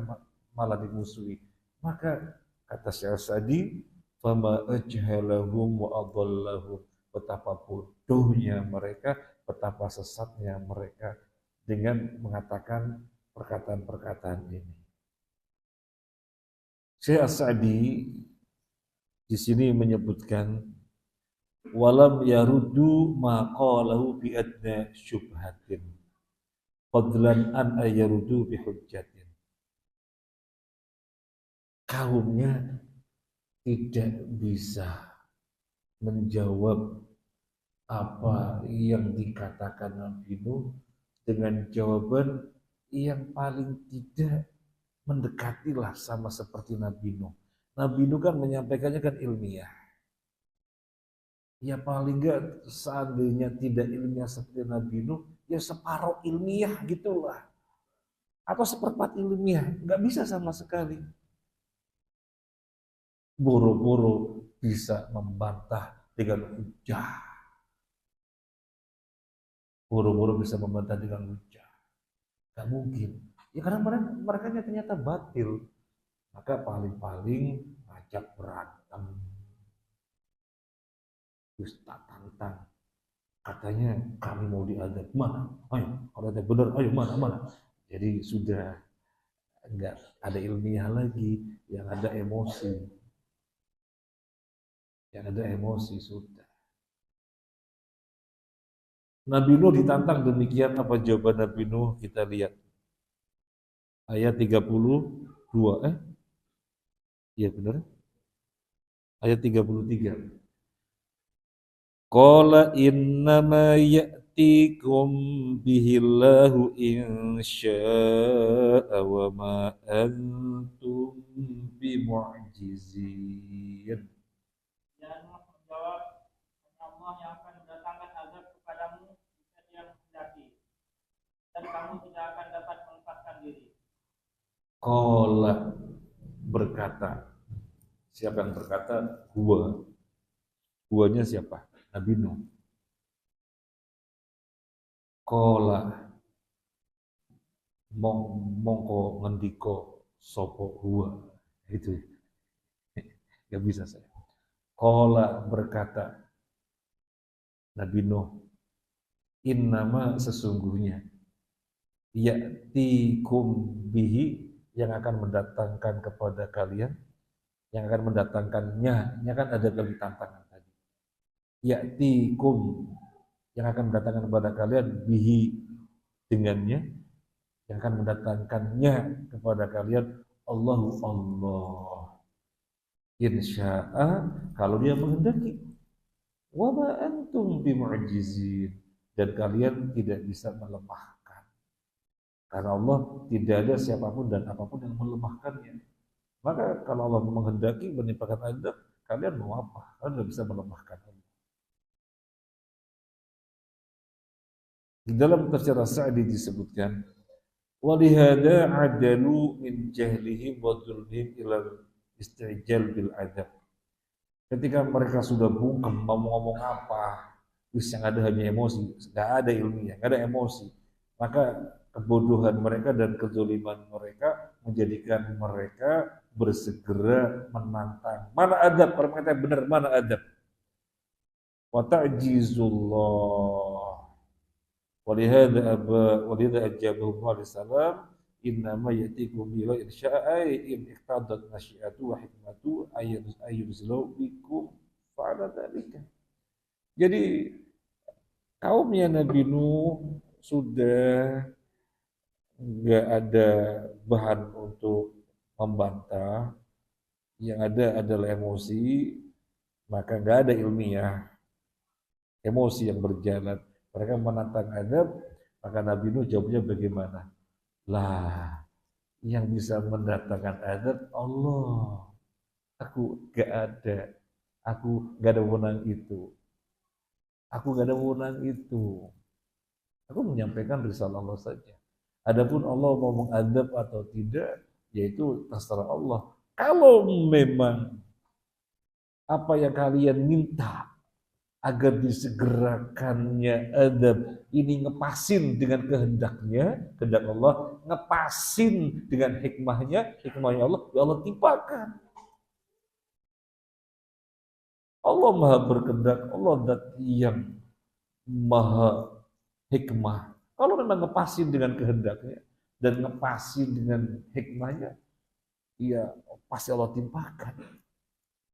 malah dimusuhi. Maka kata Syekh Sa'di, fama ajhalahum wa adallahum, betapa bodohnya mereka, betapa sesatnya mereka dengan mengatakan perkataan-perkataan ini. Syekh Sa'di di sini menyebutkan walam yaruddu ma qalahu bi adna syubhatin fadlan an ayarudu bi hujjatin. Kaumnya tidak bisa menjawab apa yang dikatakan Nabi Nuh dengan jawaban yang paling tidak mendekatilah sama seperti Nabi Nuh. Nabi Nuh kan menyampaikannya kan ilmiah. Ya paling enggak seandainya tidak ilmiah seperti Nabi Nuh, ya separuh ilmiah gitulah. Atau seperempat ilmiah, enggak bisa sama sekali. Boro-boro bisa membantah dengan hujah. Boro-boro bisa membantah dengan hujah. Enggak mungkin. Ya karena mereka ternyata batil. Maka paling-paling ngajak berantem. Terus tak tantang. Katanya kami mau diadab. Mana? Ayo, kalau ada benar, ayo mana? Jadi sudah enggak ada ilmiah lagi, yang ada emosi. Yang ada emosi sudah. Nabi Nuh ditantang demikian, apa jawaban Nabi Nuh? Kita lihat. Ayat 32, iya benar. Ayat 33. Qala innama ya'tikum bihillahu insya'a wa ma antum bimu'jizin. Dan Nuh menjawab, hanya Allah yang akan mendatangkan azab kepadamu jika Dia menghendaki. dan kamu tidak akan dapat melepaskan diri. Qala berkata. Siapa yang berkata? Huwa. Huwanya siapa? Nabi Nuh. Qala mongko ngendiko sopo huwa. Itu gak bisa saya. Qala berkata Nabi Nuh, innama sesungguhnya ya'tikum bihi yang akan mendatangkan kepada kalian, yang akan mendatangkannya, ini kan ada kali tantangan tadi. Ya'tikum yang akan mendatangkan kepada kalian bihi dengannya, yang akan mendatangkannya kepada kalian Allahu Allah. Insya'a kalau dia menghendaki. Wa ma antum bimu'jizin, dan kalian tidak bisa melemahkan. Karena Allah tidak ada siapapun dan apapun yang melemahkannya. Maka kalau Allah menghendaki menimpakan azab, kalian mau apa? Kalian tidak bisa melemahkan Allah. Di dalam tafsir As-Sa'di disebutkan, walihada adalu min jahlihim wa dzulmihim ila istijal bil adab. Ketika mereka sudah bungkem mau ngomong apa, terus yang ada hanya emosi, nggak ada ilmiah, nggak ada emosi, maka kebodohan mereka dan kezaliman mereka menjadikan mereka bersegera menantang. Mana adab? Orang kata benar, mana adab? Wa ta'jizullah. Walihada ajabahu alaihi salam, innama yatikum bila irsya'ai in iqtadat nasyiatu wa hikmatu ayyuzlau bikum fa'ala dhalika. Jadi kaumnya Nabi Nuh sudah nggak ada bahan untuk membantah, yang ada adalah emosi, maka nggak ada ilmiah, emosi yang berjalan. Mereka menantang adab, maka Nabi Nuh jawabnya bagaimana? Lah, yang bisa mendatangkan adab Allah. Aku gak ada. Aku gak ada wewenang itu. Aku gak ada wewenang itu. Aku menyampaikan risalah Allah saja. Adapun Allah mau mengadab atau tidak, yaitu terserah Allah. Kalau memang apa yang kalian minta agar disegerakannya adab ini ngepasin dengan kehendaknya, kehendak Allah, ngepasin dengan hikmahnya Allah, ya Allah timpakan. Allah maha berkehendak, Allah zat yang maha hikmah. Kalau memang ngepasin dengan kehendaknya dan ngepasin dengan hikmahnya, ya pasti Allah timpakan.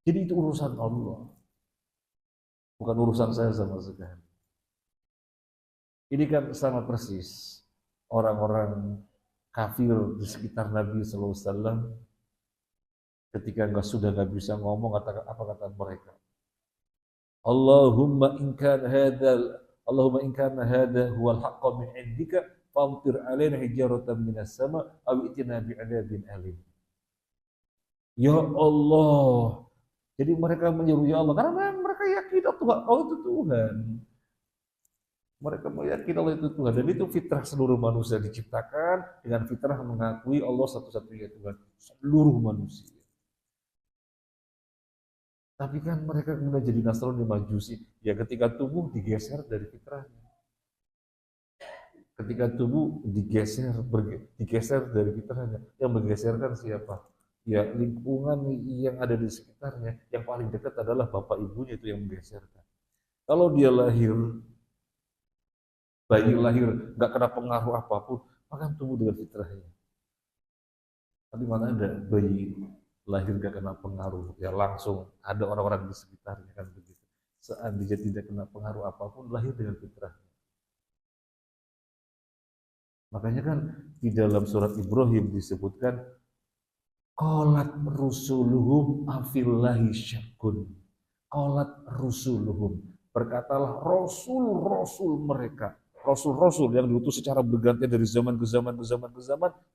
Jadi itu urusan Allah, bukan urusan saya sama sekali. Ini kan sama persis orang-orang kafir di sekitar Nabi SAW ketika sudah nggak bisa ngomong, apa kata mereka? Allahumma in kana hadha huwal haqqa min indika famtir alaina hijaratan minas sama aw itina bi'adzabin alim. Ya Allah. Jadi mereka menyeru ya Allah karena mereka yakin Allah itu Tuhan. Mereka meyakini Allah itu Tuhan, dan itu fitrah seluruh manusia diciptakan dengan fitrah mengakui Allah satu-satunya Tuhan seluruh manusia. Tapi kan mereka kemudian jadi Nasrani Majusi, ya ketika tubuh digeser dari fitrahnya. Ketika tubuh digeser dari fitrahnya, yang menggeserkan siapa? Ya lingkungan yang ada di sekitarnya, yang paling dekat adalah bapak ibunya itu yang menggeserkan. Kalau dia bayi lahir nggak kena pengaruh apapun, maka tumbuh dengan fitrahnya. Tapi mana ada bayi lahir nggak kena pengaruh, ya langsung ada orang-orang di sekitarnya kan begitu. Seandainya tidak kena pengaruh apapun, lahir dengan fitrahnya. Makanya kan di dalam surat Ibrahim disebutkan qalat rusuluhum afillahi syakkun. Qalat rusuluhum, berkatalah rasul-rasul mereka, rasul-rasul yang diutus secara bergantian dari zaman ke zaman,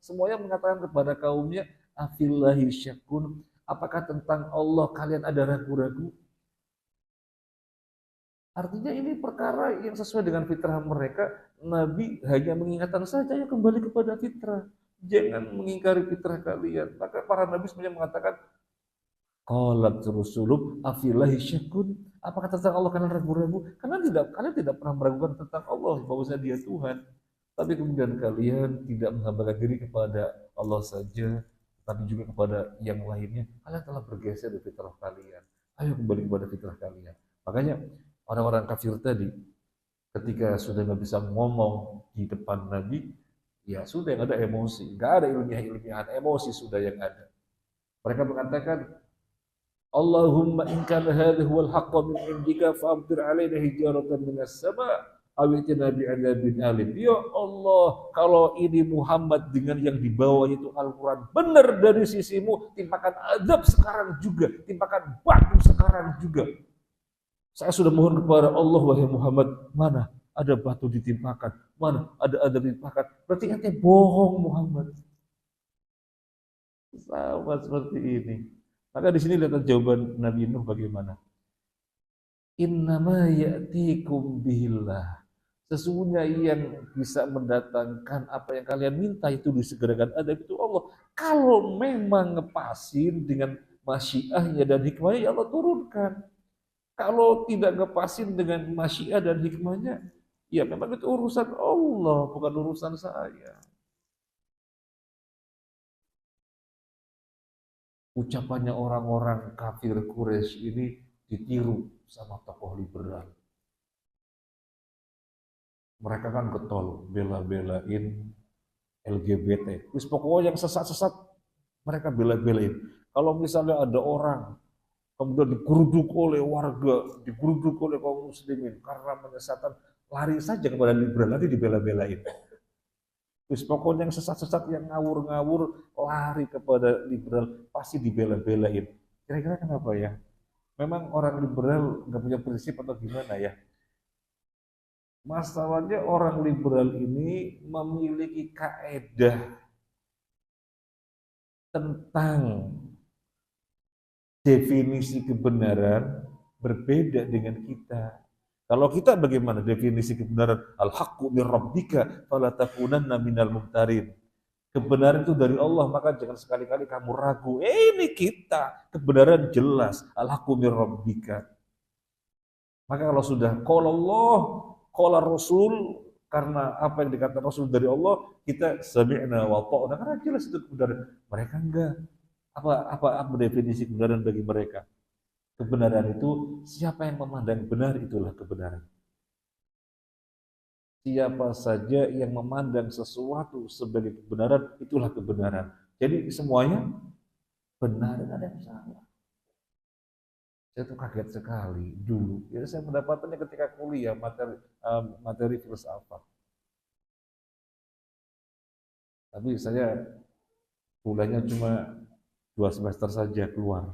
semuanya mengatakan kepada kaumnya, afillahi syakkun, apakah tentang Allah kalian ada ragu-ragu? Artinya ini perkara yang sesuai dengan fitrah mereka. Nabi hanya mengingatkan saja, ya kembali kepada fitrah. Jangan mengingkari fitrah kalian. Maka para nabi sebenarnya mengatakan, qalat rusuluk afillahi syakun. Apakah tentang Allah kalian ragu-ragu? Kalian tidak pernah meragukan tentang Allah bahwasanya Dia Tuhan. Tapi kemudian kalian tidak menghambakan diri kepada Allah saja, tapi juga kepada yang lainnya. Kalian telah bergeser dari fitrah kalian. Ayo kembali kepada fitrah kalian. Makanya orang-orang kafir tadi, ketika sudah nggak bisa ngomong di depan Nabi, ya sudah yang ada emosi. Nggak ada ilmiah-ilmiahan, emosi sudah yang ada. Mereka mengatakan, Allahumma in kana hadha huwal haqqu min indika fa'amtir 'alaina hijaratan minas sama' aw itina bi'adzabin alim. Ya Allah, kalau ini Muhammad dengan yang dibawa itu Al-Qur'an benar dari sisimu, timpakan azab sekarang juga, timpakan batu sekarang juga. Saya sudah mohon kepada Allah, wahai Muhammad, mana ada batu ditimpakan, mana ada azab ditimpakan. Berarti ente bohong Muhammad. Sama seperti ini. Maka di sini lihat jawaban Nabi Nuh bagaimana. Innama ya'tikum bihillah. Sesungguhnya yang bisa mendatangkan apa yang kalian minta itu disegerakan adab itu Allah. Kalau memang ngepasin dengan masyiahnya dan hikmahnya, ya Allah turunkan. Kalau tidak ngepasin dengan masyiah dan hikmahnya, ya memang itu urusan Allah, bukan urusan saya. Ucapannya orang-orang kafir Quraisy ini ditiru sama tokoh liberal. Mereka kan getol, bela-belain LGBT. Terus pokoknya yang sesat-sesat mereka bela-belain. Kalau misalnya ada orang kemudian digeruduk oleh warga, digeruduk oleh kaum muslimin karena menyesatkan, lari saja kepada liberal, nanti dibela-belain. Terus pokoknya yang sesat-sesat, yang ngawur-ngawur, lari kepada liberal, pasti dibela-belain. Kira-kira kenapa ya? Memang orang liberal nggak punya prinsip atau gimana ya? Masalahnya orang liberal ini memiliki kaedah tentang definisi kebenaran berbeda dengan kita. Kalau kita bagaimana definisi kebenaran? Al-haqqu min rabbika fala takunanna minal mumtarin. Kebenaran itu dari Allah, maka jangan sekali-kali kamu ragu. Ini kita, kebenaran jelas. Al-haqqu min rabbika. Maka kalau sudah qala Allah, qala Rasul, karena apa yang dikatakan Rasul dari Allah, kita sami'na wa ta'na, karena jelas itu kebenaran. Mereka enggak. Apa definisi kebenaran bagi mereka? Kebenaran itu siapa yang memandang benar, itulah kebenaran. Siapa saja yang memandang sesuatu sebagai kebenaran, itulah kebenaran. Jadi semuanya benar, tidak ada yang salah. Saya tuh kaget sekali dulu. Ya saya mendapatkannya ketika kuliah materi filsafat. Tapi saya kuliahnya cuma 2 semester saja keluar.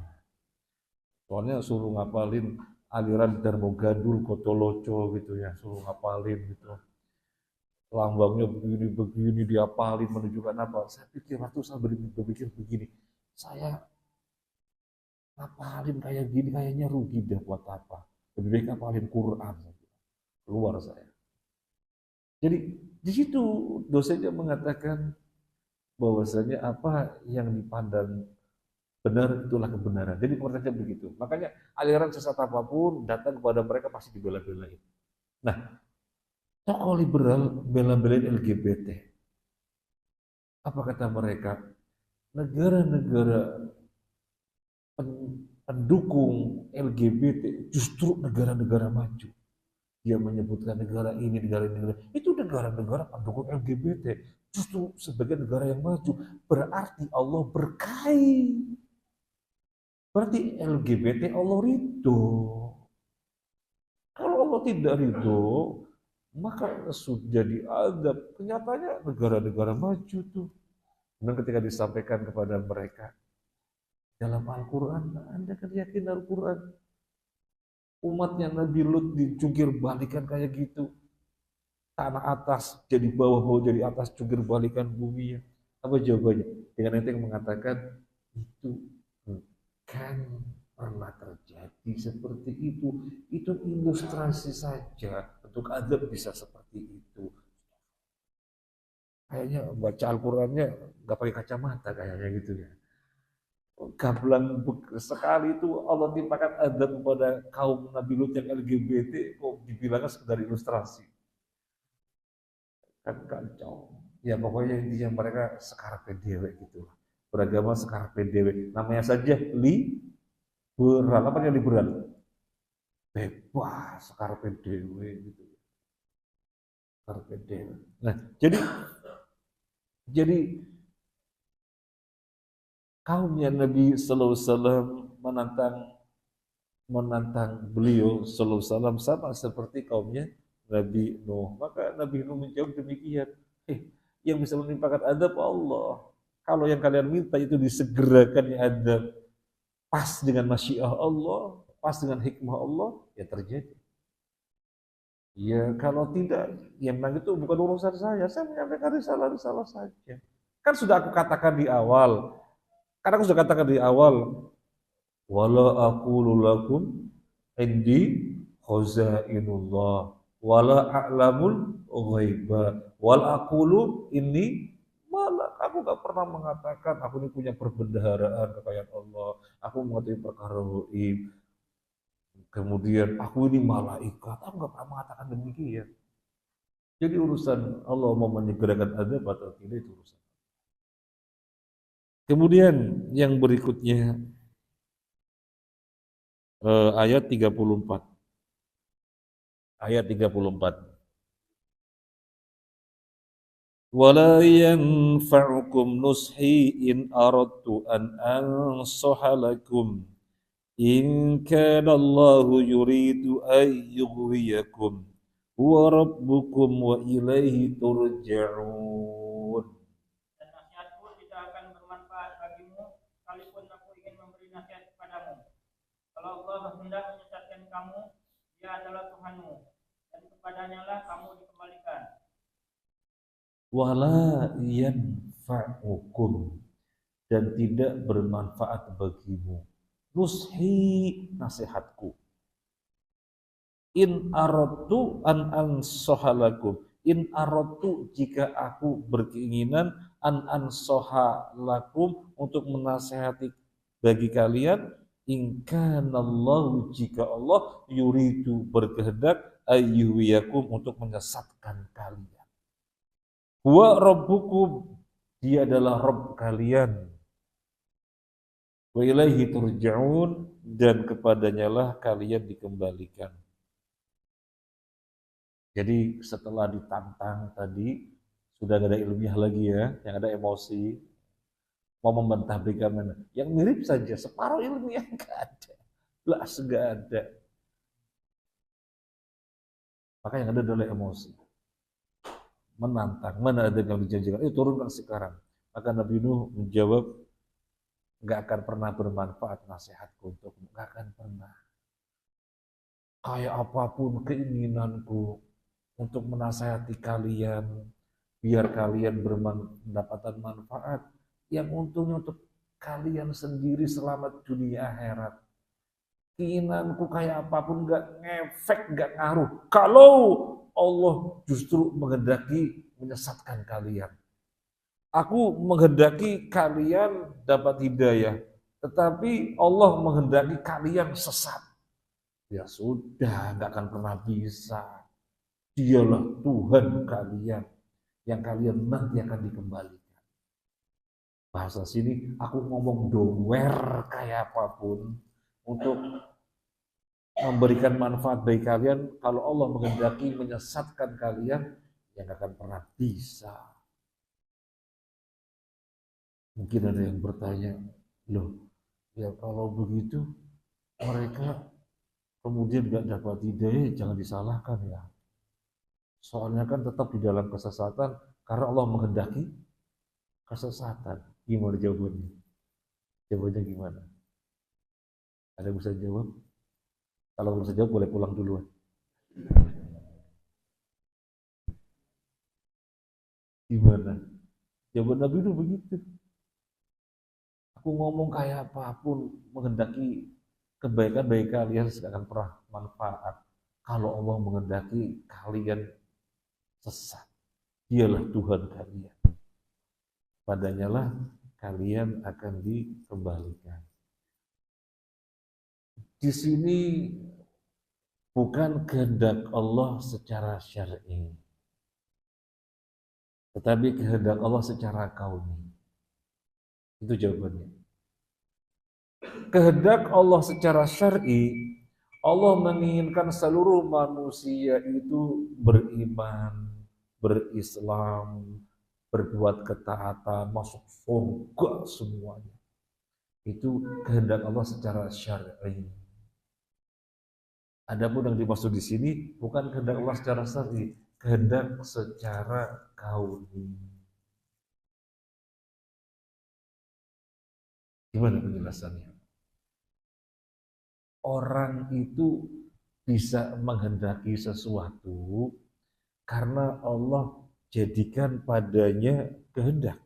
Soalnya suruh ngapalin aliran Darmo Gadul, Kotoloco gitu ya, suruh ngapalin gitu. Lambangnya begini diapalin, menunjukkan apa. Saya pikir waktu saya berpikir begini, saya ngapalin kayak gini kayaknya rugi dah, buat apa. Lebih baik ngapalin Quran. Keluar saya. Jadi di situ dosennya mengatakan bahwasanya apa yang dipandang benar itulah kebenaran. Jadi pengertiannya begitu. Makanya aliran sesat apapun datang kepada mereka pasti dibela-belain. Nah, tokoh liberal bela-belain LGBT. Apa kata mereka? Negara-negara pendukung LGBT justru negara-negara maju. Dia menyebutkan negara ini. Itu negara-negara pendukung LGBT. Justru sebagai negara yang maju. Berarti Allah berkahi. Berarti LGBT Allah ridho. Kalau Allah tidak ridho, maka sudah diadab. Kenyataannya negara-negara maju tuh. Dan ketika disampaikan kepada mereka dalam Al-Quran, Anda kan yakin Al-Quran? Umatnya Nabi Lut dicungkir balikan kayak gitu. Tanah atas jadi bawah, bawah jadi atas, cungkir balikan bumi. Apa jawabannya? Dengan nanti yang mengatakan itu kan pernah terjadi. jadi seperti itu ilustrasi saja. Untuk adab bisa seperti itu. Kayaknya baca Al-Qurannya nggak pakai kacamata kayaknya gitu ya. Gablang sekali itu Allah timpakan adab kepada kaum Nabi Lut yang LGBT, kok dibilangnya sekedar ilustrasi. Kan kacau. Ya pokoknya intinya mereka sekarang dewe gitu. Beragama sekarang dewe. Namanya saja liberal. Apa yang liberal? Bebas sekarang dewe gitu. Sekarang dewe. Nah, jadi kaumnya Nabi Sallallahu Alaihi Wasallam menantang beliau Sallallahu Alaihi Wasallam sama seperti kaumnya Nabi Nuh. Maka Nabi Nuh menjawab demikian. Yang bisa menimpakan adab Allah. Kalau yang kalian minta itu disegerakan ya adab pas dengan masyiah Allah, pas dengan hikmah Allah, ya terjadi. Ya kalau tidak, yang memang itu bukan urusan saya menyampaikan risalah saja. Kan sudah aku katakan di awal, wala aqulu lakum indi khazainullah wala a'lamul ghaiba wal aqulu inni malak. Aku gak pernah mengatakan aku ini punya perbendaharaan kekayaan Allah, aku mengetahui perkara gaib, kemudian aku ini malaikat. Aku gak pernah mengatakan demikian. Jadi urusan Allah mau menyegerakan adab atau tidak itu urusan. Kemudian yang berikutnya ayat 34. Ayat 34. Wala yanfa'ukum nushi in aradtu an ansaha lakum in kana Allahu yuridu an yughwiyakum huwa rabbukum wa ilaihi turja'un. Dan nasihatku tidak akan bermanfaat bagimu, sekalipun aku ingin memberi nasihat kepadamu. Kalau Allah hendak menyesatkan kamu, Dia adalah Tuhanmu, dan kepadanya lah kamu dikembalikan. Wala yanfa'ukum, dan tidak bermanfaat bagimu, nushi, nasihatku, in aradtu an ansahalakum, in aradtu, jika aku berkeinginan, an ansahalakum, untuk menasihati bagi kalian, in kanallahu, jika Allah yuridu, berkehendak, ayyuwiyakum, untuk menyesatkan kalian. Huwa rabbukum, dia adalah Rabb kalian. Wa ilaihi turja'un, dan kepadanya lah kalian dikembalikan. Jadi setelah ditantang tadi, sudah gak ada ilmiah lagi ya, yang ada emosi, mau membantah bagaimana. Yang mirip saja, separuh ilmiah gak ada. Belas gak ada. Maka yang ada adalah emosi. Menantang, mana ada yang dijanjikan, turunkan sekarang. Maka Nabi Nuh menjawab, gak akan pernah bermanfaat nasihatku untukmu, gak akan pernah. Kayak apapun keinginanku untuk menasihati kalian, biar kalian mendapatkan manfaat, yang untungnya untuk kalian sendiri selamat dunia akhirat. Keinginanku kayak apapun gak ngefek, gak ngaruh. Kalau Allah justru menghendaki menyesatkan kalian. Aku menghendaki kalian dapat hidayah, tetapi Allah menghendaki kalian sesat. Ya sudah, gak akan pernah bisa. Dialah Tuhan kalian, yang kalian nanti akan dikembalikan. Bahasa sini, aku ngomong dower kayak apapun, untuk memberikan manfaat bagi kalian, kalau Allah menghendaki menyesatkan kalian, yang akan pernah bisa. Mungkin ada yang bertanya, loh, ya kalau begitu mereka kemudian gak dapat hidayah, jangan disalahkan ya. Soalnya kan tetap di dalam kesesatan, karena Allah menghendaki kesesatan. Gimana jawabannya? Jawabannya gimana? Ada yang bisa jawab? Kalau belum bisa jawab, boleh pulang duluan. Gimana? Jawaban Nabi itu begitu. Aku ngomong kayak apapun, menghendaki kebaikan bagi kalian tidak akan pernah manfaat kalau Allah menghendaki kalian sesat. Dialah Tuhan kalian. Padanya lah kalian akan dikembalikan. Di sini bukan kehendak Allah secara syar'i, tetapi kehendak Allah secara kauni. Itu jawabannya. Kehendak Allah secara syar'i, Allah menginginkan seluruh manusia itu beriman, berislam, berbuat ketaatan, masuk surga semuanya. Itu kehendak Allah secara syar'i. Adapun yang dimaksud di sini bukan kehendak Allah secara syar'i, kehendak secara kauni. Gimana penjelasannya? Orang itu bisa menghendaki sesuatu karena Allah jadikan padanya kehendak.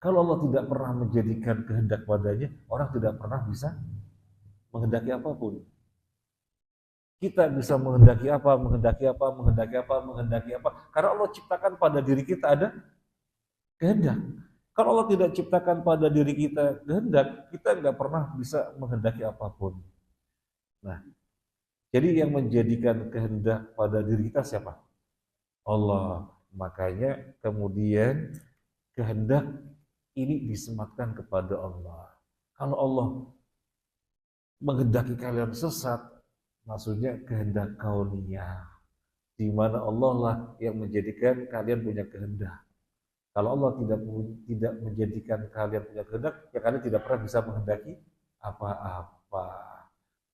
Kalau Allah tidak pernah menjadikan kehendak padanya, orang tidak pernah bisa menghendaki apapun. Kita bisa menghendaki apa, menghendaki apa, menghendaki apa, menghendaki apa. Karena Allah ciptakan pada diri kita ada kehendak. Kalau Allah tidak ciptakan pada diri kita kehendak, kita nggak pernah bisa menghendaki apapun. Nah, jadi yang menjadikan kehendak pada diri kita siapa? Allah. Makanya kemudian kehendak ini disematkan kepada Allah. Kalau Allah menghendaki kalian sesat, maksudnya kehendak kauniyah, di mana Allah lah yang menjadikan kalian punya kehendak. Kalau Allah tidak menjadikan kalian punya kehendak, ya kalian tidak pernah bisa menghendaki apa-apa.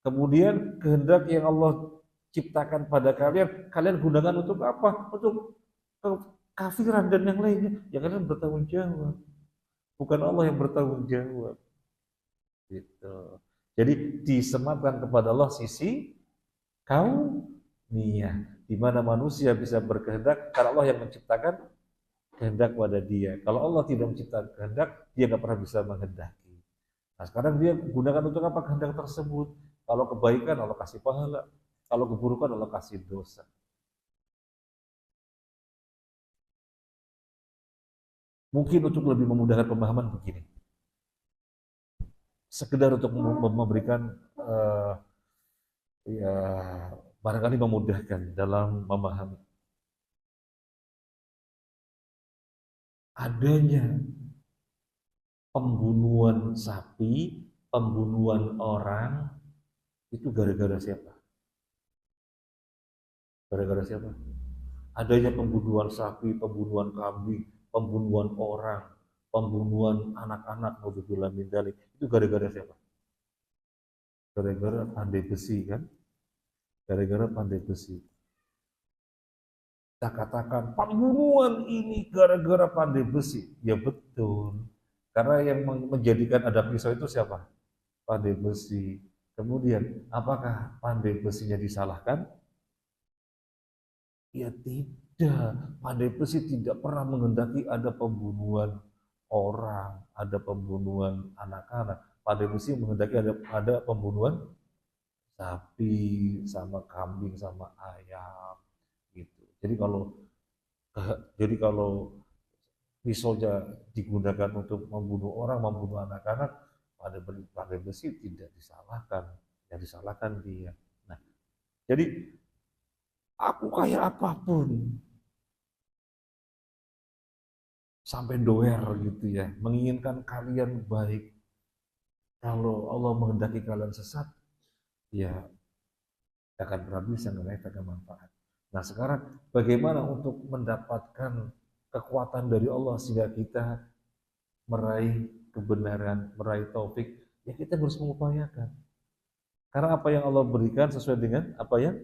Kemudian kehendak yang Allah ciptakan pada kalian, kalian gunakan untuk apa? Untuk kekafiran dan yang lainnya. Ya kalian bertanggung jawab. Bukan Allah yang bertanggung jawab. Gitu. Jadi disematkan kepada Allah sisi kauniyah, di mana manusia bisa berkehendak karena Allah yang menciptakan kehendak pada dia. Kalau Allah tidak menciptakan kehendak, dia nggak pernah bisa menghendaki. Nah sekarang dia gunakan untuk apa kehendak tersebut? Kalau kebaikan Allah kasih pahala, kalau keburukan Allah kasih dosa. Mungkin untuk lebih memudahkan pemahaman begini. Sekedar untuk memberikan ya barangkali memudahkan dalam memahami. Adanya pembunuhan sapi, pembunuhan orang, itu gara-gara siapa? Gara-gara siapa? Adanya pembunuhan sapi, pembunuhan kambing, pembunuhan orang, pembunuhan anak-anak, naudzubillah min dzalik, itu gara-gara siapa? Gara-gara pandai besi kan? Gara-gara pandai besi. Kita katakan pembunuhan ini gara-gara pandai besi. Ya betul. Karena yang menjadikan ada pisau itu siapa? Pandai besi. Kemudian, apakah pandai besinya disalahkan? Ya tidak. Pandai besi tidak pernah menghendaki ada pembunuhan orang, ada pembunuhan anak-anak. Pandai besi menghendaki ada pembunuhan sapi, sama kambing, sama ayam. Jadi kalau pisaunya digunakan untuk membunuh orang, membunuh anak-anak, pandai besi tidak disalahkan, yang disalahkan dia. Nah, jadi aku kayak apapun, sampai doer gitu ya, menginginkan kalian baik. Kalau Allah menghendaki kalian sesat, ya akan pernah bisa mendapatkan manfaat. Nah sekarang bagaimana untuk mendapatkan kekuatan dari Allah sehingga kita meraih kebenaran, meraih taufik? Ya kita harus mengupayakan. Karena apa yang Allah berikan sesuai dengan apa yang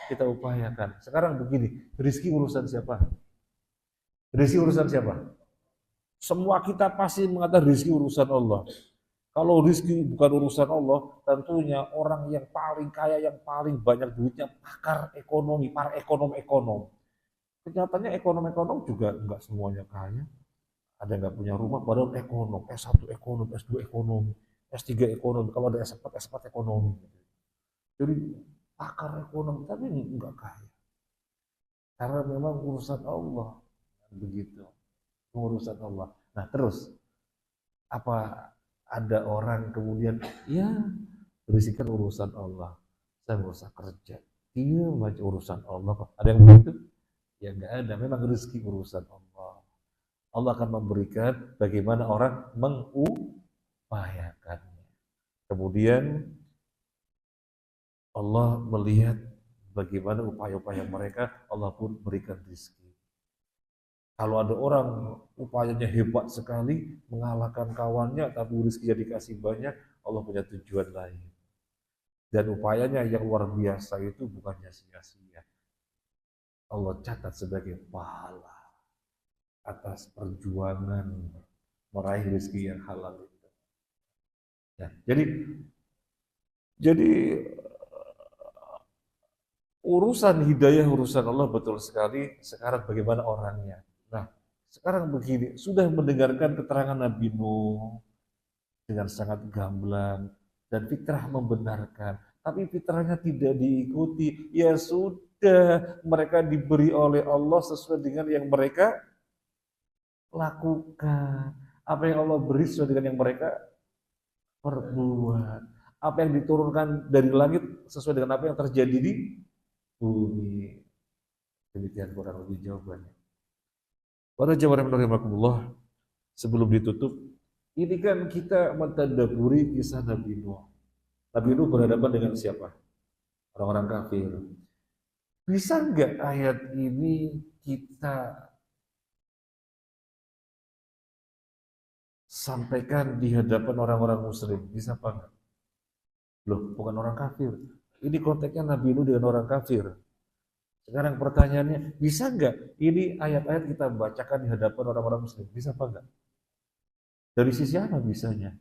kita upayakan. Sekarang begini, rezeki urusan siapa? Rezeki urusan siapa? Semua kita pasti mengatakan rezeki urusan Allah. Kalau rezeki bukan urusan Allah, tentunya orang yang paling kaya, yang paling banyak duitnya, pakar ekonomi, para ekonom-ekonom. Kenyataannya ekonom-ekonom juga enggak semuanya kaya. Ada nggak punya rumah, padahal ekonom, S1 ekonom, S2 ekonom. S3 ekonomi, kalau ada S4 ekonomi. Jadi pakar ekonomi, tapi enggak kaya. Karena memang urusan Allah. Begitu. Urusan Allah. Nah terus, apa ada orang kemudian, ya berisikan urusan Allah. Saya nggak usah kerja. Iya, baca urusan Allah. Ada yang begitu? Ya nggak ada. Memang rezeki urusan Allah. Allah akan memberikan bagaimana orang mengupayakannya. Kemudian Allah melihat bagaimana upaya-upaya mereka, Allah pun berikan rezeki. Kalau ada orang upayanya hebat sekali, mengalahkan kawannya, tapi rezekinya dikasih banyak, Allah punya tujuan lain. Dan upayanya yang luar biasa itu bukannya sia-sia. Allah catat sebagai pahala atas perjuangan meraih rezeki yang halal itu. Ya, jadi urusan hidayah, urusan Allah betul sekali. Sekarang bagaimana orangnya? Nah, sekarang begini, sudah mendengarkan keterangan Nabi Nuh dengan sangat gamblang dan fitrah membenarkan, tapi fitrahnya tidak diikuti. Ya sudah, mereka diberi oleh Allah sesuai dengan yang mereka lakukan. Apa yang Allah beri sesuai dengan yang mereka perbuat. Apa yang diturunkan dari langit sesuai dengan apa yang terjadi di bumi. Demikian kurang lebih jawabannya. Para jamaah rahimakumullah, sebelum ditutup, ini kan kita mentadabburi kisah Nabi Nuh. Nabi Nuh berhadapan dengan siapa? Orang-orang kafir. Bisa nggak ayat ini kita sampaikan di hadapan orang-orang muslim? Bisa apa enggak? Loh, bukan orang kafir. Ini konteksnya Nabi Nuh dengan orang kafir. Sekarang pertanyaannya, bisa nggak ini ayat-ayat kita bacakan di hadapan orang-orang muslim? Bisa apa enggak? Dari sisi apa bisanya?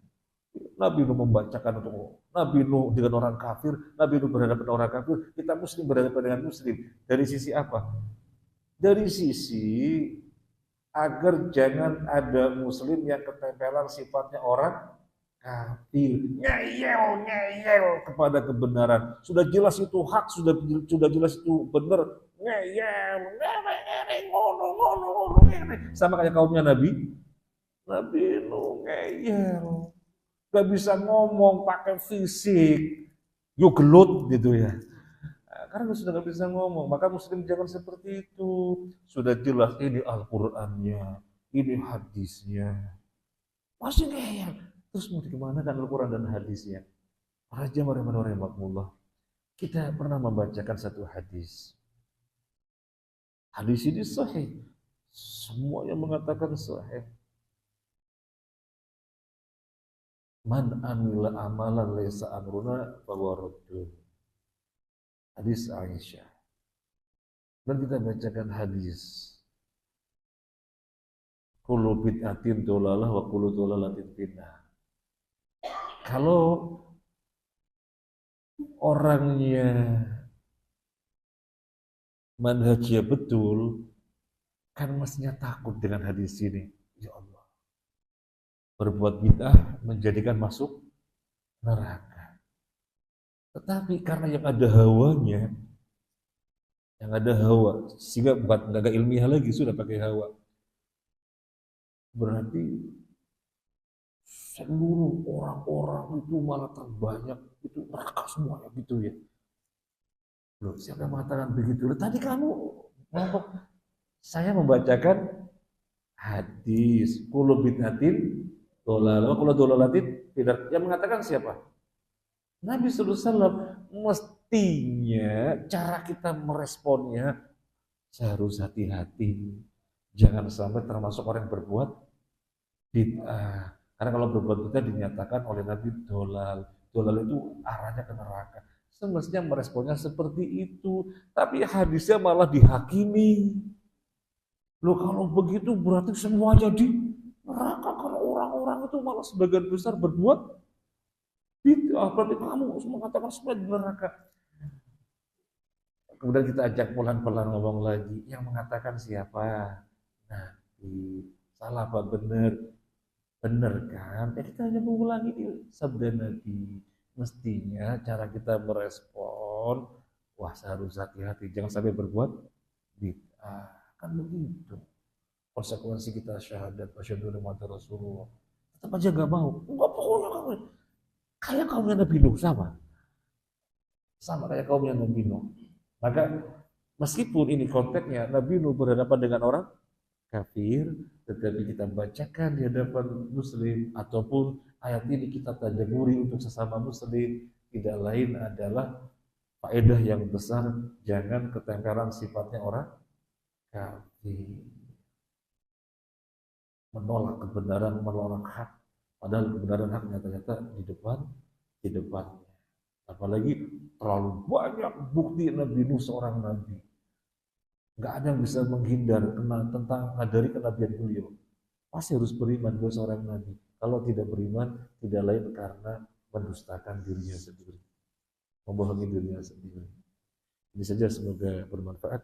Nabi Nuh membacakan untuk Nabi Nuh dengan orang kafir, Nabi Nuh berhadapan dengan orang kafir, kita muslim berhadapan dengan muslim. Dari sisi apa? Dari sisi agar jangan ada muslim yang ketempelan sifatnya orang kafir, ngeyel kepada kebenaran. Sudah jelas itu hak, sudah jelas itu benar, ngeyel, ngono. Sama kayak kaumnya Nabi Nuh ngeyel. Gak bisa ngomong pakai fisik, yuk gelut gitu ya. Karena sudah gak bisa ngomong, maka muslim jangan seperti itu. Sudah jelas ini Al-Qur'annya, ini hadisnya. Masih ngeyel. Terus mau kemana kan Al-Quran dan hadisnya? Para jamaah rahimakumullah, kita pernah membacakan satu hadis. Hadis ini sahih. Semua yang mengatakan sahih. Man amila amalan laysa amruna fahuwa raddun. Hadis Aisyah. Dan kita bacakan hadis. Kullu bid'atin dolalah wa kullu dolalatin finnah. Kalau orangnya manhajnya betul, kan mestinya takut dengan hadis ini. Ya Allah, berbuat bid'ah menjadikan masuk neraka. Tetapi karena yang ada hawanya, sehingga bukan nggak ilmiah lagi, sudah pakai hawa. Berarti seluruh orang-orang itu malah terbanyak itu neraka semuanya gitu ya. Loh, siapa yang mengatakan begitu? Loh, tadi kamu ngomong, saya membacakan hadis kullu bid'atin dhalalah, kullu dhalalatin tidak. Yang mengatakan siapa? Nabi sallallahu alaihi wasallam. Mestinya cara kita meresponnya harus hati-hati. Jangan sampai termasuk orang yang berbuat bid'ah. Karena kalau berbuat bid'ah dinyatakan oleh Nabi dolal. Dolal itu arahnya ke neraka. Semestinya meresponnya seperti itu. Tapi hadisnya malah dihakimi. Loh, kalau begitu berarti semuanya di neraka. Karena orang-orang itu malah sebagian besar berbuat bid'ah. Berarti kamu harus mengatakan semua di neraka. Kemudian kita ajak pelan-pelan ngomong lagi. Yang mengatakan siapa? Nabi. Salah apa benar? Bener kan? Ya kita hanya mengulangi sabda Nabi. Mestinya cara kita merespon, wah saya harus hati-hati, jangan sampai berbuat bid'ah. Kan begitu. Konsekuensi kita syahadat, asyhadu anna Muhammadar Rasulullah. Tetap aja gak mau. Enggak pokoknya kamu. Kayak kaumnya Nabi Nuh sama. Sama kayak kaumnya Nabi Nuh. Maka meskipun ini konteksnya Nabi Nuh berhadapan dengan orang kafir, tetapi kita bacakan di hadapan muslim ataupun ayat ini kita tadabburi untuk sesama muslim, tidak lain adalah faedah yang besar, jangan ketengkaran sifatnya orang kafir, menolak kebenaran, menolak hak, padahal kebenaran haknya ternyata di depannya. Apalagi terlalu banyak bukti Nabi Nuh seorang nabi. Nggak ada yang bisa menghindar tentang dari kenabian beliau. Pasti harus beriman beliau seorang nabi. Kalau tidak beriman, tidak lain karena mendustakan dirinya sendiri, membohongi dirinya sendiri. Ini saja, semoga bermanfaat.